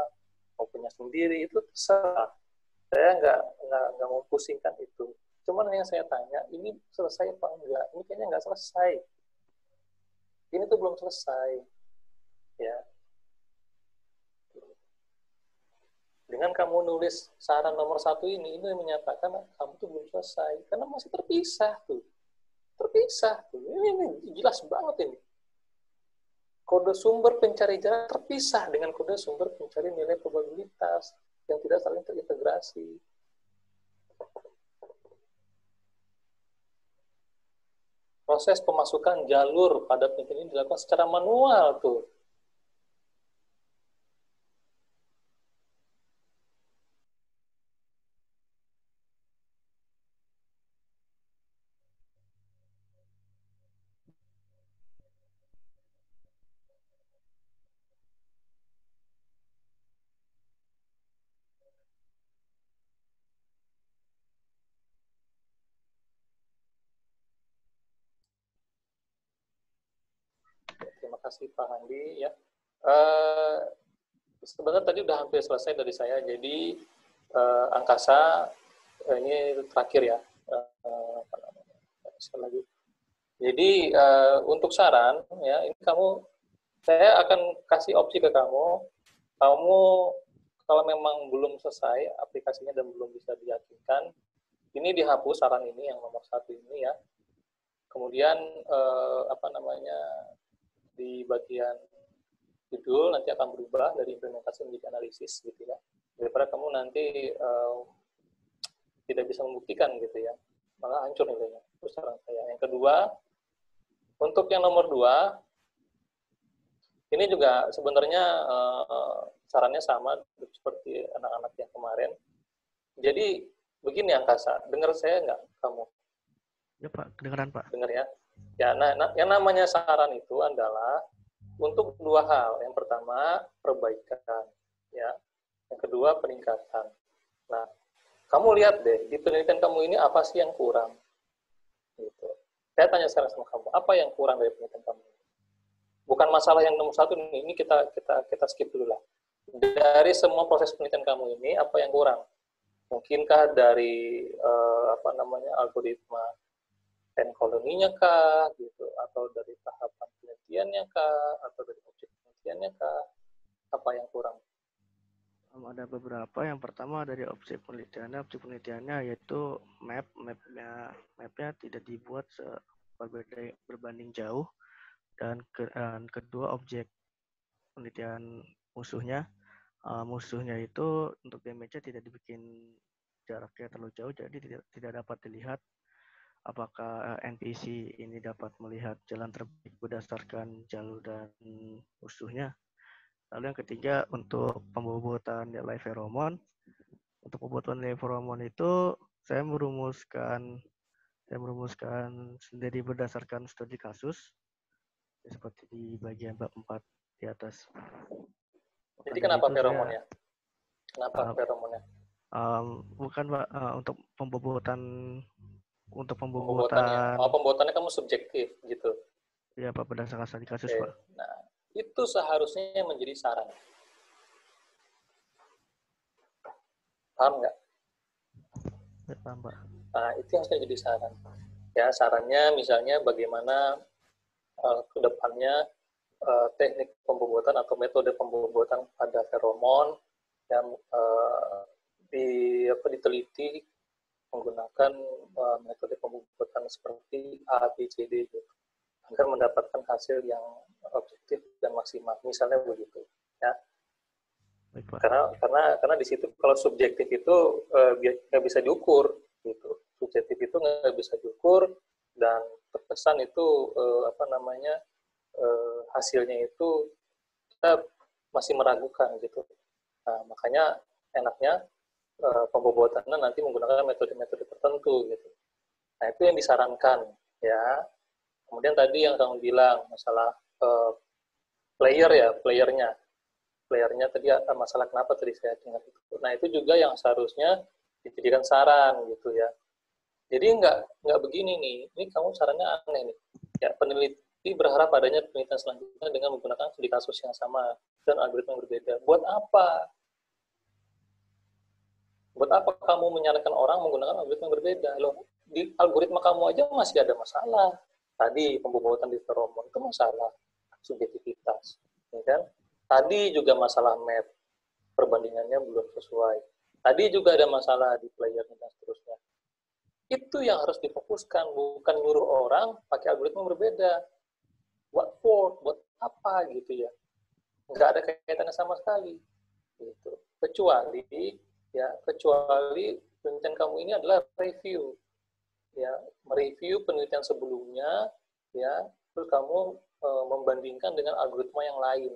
mau punya sendiri, itu terserah. Saya nggak mau pusingkan itu. Cuman yang saya tanya, ini selesai apa enggak? Ini kayaknya nggak selesai. Ini tuh belum selesai. Ya. Dengan kamu nulis saran nomor 1 ini menyatakan kamu tuh belum selesai. Karena masih terpisah tuh. Terpisah tuh. Ini jelas banget ini. Kode sumber pencari jarak terpisah dengan kode sumber pencari nilai probabilitas yang tidak saling terintegrasi. Proses pemasukan jalur pada penelitian ini dilakukan secara manual tuh. Terima kasih Pak Handi ya. Sebenarnya tadi udah hampir selesai dari saya. Jadi angkasa ini terakhir ya. Sekali lagi. Jadi untuk saran ya, ini saya akan kasih opsi ke kamu. Kamu kalau memang belum selesai aplikasinya dan belum bisa diyakinkan, ini dihapus saran ini yang nomor 1 ini ya. Kemudian di bagian judul nanti akan berubah dari implementasi menjadi analisis gitu ya. Daripada kamu nanti tidak bisa membuktikan gitu ya, malah hancur nilainya. Itu saran saya. Yang kedua, untuk yang nomor 2, ini juga sebenarnya sarannya sama seperti anak-anak yang kemarin. Jadi begini angkasa, dengar saya nggak kamu? Ya Pak, kedengaran Pak. Dengar ya. Ya, yang namanya saran itu adalah untuk 2 hal. Yang pertama, perbaikan. Ya. Yang kedua, peningkatan. Nah, kamu lihat deh, di penelitian kamu ini apa sih yang kurang? Gitu. Saya tanya sekarang sama kamu, apa yang kurang dari penelitian kamu? Bukan masalah yang nomor 1, ini kita skip dulu lah. Dari semua proses penelitian kamu ini, apa yang kurang? Mungkinkah dari algoritma end colony-nya kah, gitu, atau dari tahapan penelitiannya kah, atau dari objek penelitiannya kah, apa yang kurang? Ada beberapa. Yang pertama dari objek penelitiannya. Objek penelitiannya yaitu mapnya tidak dibuat berbanding jauh. Dan kedua, objek penelitian musuhnya. Musuhnya itu untuk damage-nya tidak dibikin jaraknya terlalu jauh, jadi tidak dapat dilihat apakah NPC ini dapat melihat jalan terbaik berdasarkan jalur dan musuhnya. Lalu yang ketiga, untuk pembobotan nilai feromon. Untuk pembobotan nilai feromon itu saya merumuskan sendiri berdasarkan studi kasus, seperti di bagian bab 4 di atas. Jadi kenapa feromonnya? Kenapa feromonnya? Bukan Pak, untuk pembobotan. Pembobotannya kamu subjektif gitu. Iya Pak, berdasarkan studi kasus Pak. Nah, itu seharusnya menjadi saran. Paham nggak? Ya, paham Pak. Nah, itu yang harusnya jadi saran. Ya, sarannya misalnya bagaimana ke depannya teknik pembobotan atau metode pembobotan pada feromon yang diteliti menggunakan metode pembobotan seperti A, B, C, D gitu, agar mendapatkan hasil yang objektif dan maksimal. Misalnya begitu, ya. Baik, Pak. Karena di situ kalau subjektif itu nggak bisa diukur, gitu. Subjektif itu nggak bisa diukur dan terkesan itu hasilnya itu kita masih meragukan gitu. Nah, makanya enaknya pembobotannya nanti menggunakan metode-metode tertentu gitu. Nah, itu yang disarankan ya. Kemudian tadi yang kamu bilang masalah playernya tadi masalah kenapa tadi saya dengar itu. Nah, itu juga yang seharusnya dijadikan saran gitu ya. Jadi nggak begini nih, ini kamu sarannya aneh nih. Ya, peneliti berharap adanya penelitian selanjutnya dengan menggunakan studi kasus yang sama dan algoritma yang berbeda. Buat apa? Buat apa kamu menyarankan orang menggunakan algoritma yang berbeda? Loh, di algoritma kamu aja masih ada masalah. Tadi pembobotan di feromon itu masalah subjektivitas, ya kan? Tadi juga masalah map, perbandingannya belum sesuai. Tadi juga ada masalah di player dan seterusnya. Itu yang harus difokuskan, bukan nyuruh orang pakai algoritma berbeda. What for? Buat apa gitu ya? Nggak ada kaitannya sama sekali. Gitu. Kecuali penelitian kamu ini adalah review. Ya, mereview penelitian sebelumnya, ya, terus kamu membandingkan dengan algoritma yang lain.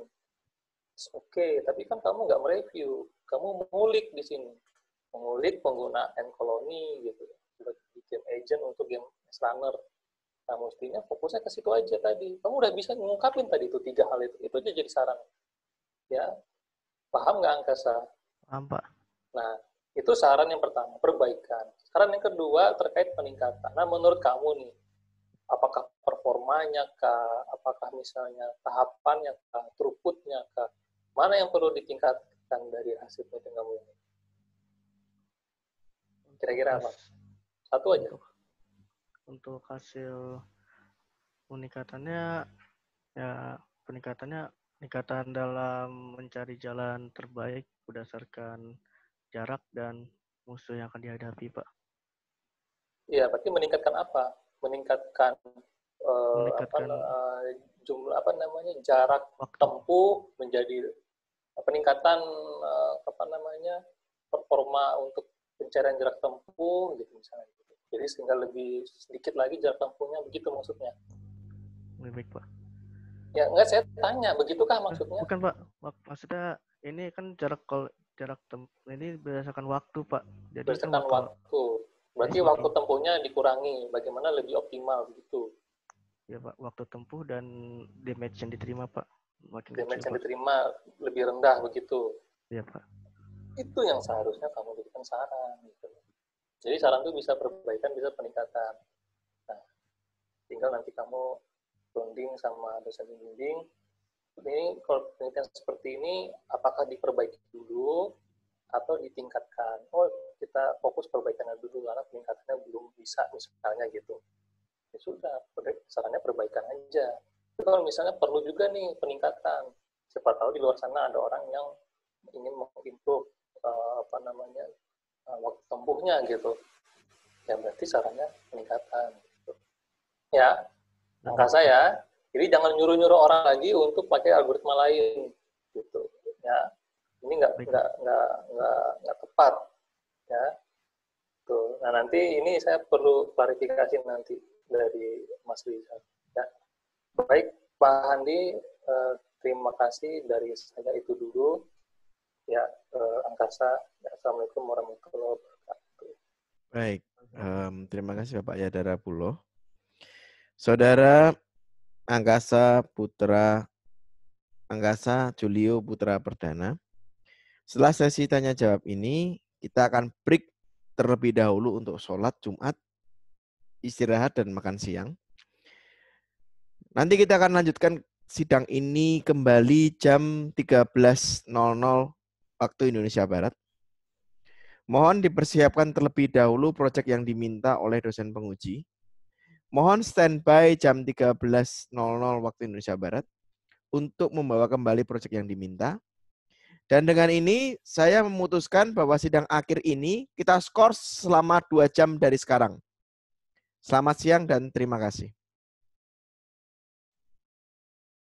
Oke, tapi kan kamu nggak mereview, kamu mengulik di sini, mengulik penggunaan koloni gitu, sebagai game agent untuk game runner. Nah, mestinya fokusnya ke situ aja tadi. Kamu udah bisa ngungkapin tadi itu 3 hal itu aja jadi saran. Ya, paham nggak Angkasa? Paham Pak. Nah, itu saran yang pertama, perbaikan. Saran yang kedua terkait peningkatan. Nah, menurut kamu nih, apakah performanya kah, apakah misalnya tahapannya kah, throughputnya kah, mana yang perlu ditingkatkan dari hasil penelitian kamu ini? Kira-kira apa? Satu aja. Untuk hasil peningkatannya peningkatan dalam mencari jalan terbaik berdasarkan jarak dan musuh yang akan dihadapi, Pak. Iya, berarti meningkatkan apa? Meningkatkan jumlah jarak waktu tempuh, menjadi peningkatan performa untuk pencarian jarak tempuh gitu misalnya. Jadi sehingga lebih sedikit lagi jarak tempuhnya, begitu maksudnya. Baik, Pak. Ya, enggak, saya tanya, begitukah maksudnya? Bukan, Pak. Maksudnya ini kan jarak tempuh ini berdasarkan waktu, Pak. Jadi berdasarkan waktu. Berarti waktu tempuhnya dikurangi, bagaimana lebih optimal begitu. Ya, Pak. Waktu tempuh dan damage yang diterima, Pak. Damage yang diterima lebih rendah begitu. Iya, Pak. Itu yang seharusnya kamu berikan saran gitu. Jadi saran itu bisa perbaikan, bisa peningkatan. Nah, tinggal nanti kamu bonding sama dosen bimbing. Ini kalau penelitian seperti ini, apakah diperbaiki dulu atau ditingkatkan? Oh, kita fokus perbaikannya dulu karena peningkatannya belum bisa misalnya gitu. Ya sudah, sarannya perbaikan aja. Tapi kalau misalnya perlu juga nih peningkatan, siapa tahu di luar sana ada orang yang ingin mengimprove waktu tempuhnya gitu, ya berarti sarannya peningkatan gitu. Ya, angkasa ya. Jadi jangan nyuruh-nyuruh orang lagi untuk pakai algoritma lain gitu. Ya, ini nggak tepat ya. Tuh. Nah nanti ini saya perlu klarifikasi nanti dari Mas Rizal. Ya. Baik Pak Handi, terima kasih dari saya itu dulu. Ya, angkasa. Ya, Assalamualaikum warahmatullahi wabarakatuh. Baik, terima kasih Bapak Yadara Pulo. Saudara Angkasa Julio Putra Perdana. Setelah sesi tanya jawab ini, kita akan break terlebih dahulu untuk sholat Jumat, istirahat dan makan siang. Nanti kita akan lanjutkan sidang ini kembali jam 13.00 waktu Indonesia Barat. Mohon dipersiapkan terlebih dahulu proyek yang diminta oleh dosen penguji. Mohon standby jam 13.00 waktu Indonesia Barat untuk membawa kembali proyek yang diminta. Dan dengan ini saya memutuskan bahwa sidang akhir ini kita skor selama 2 jam dari sekarang. Selamat siang dan terima kasih.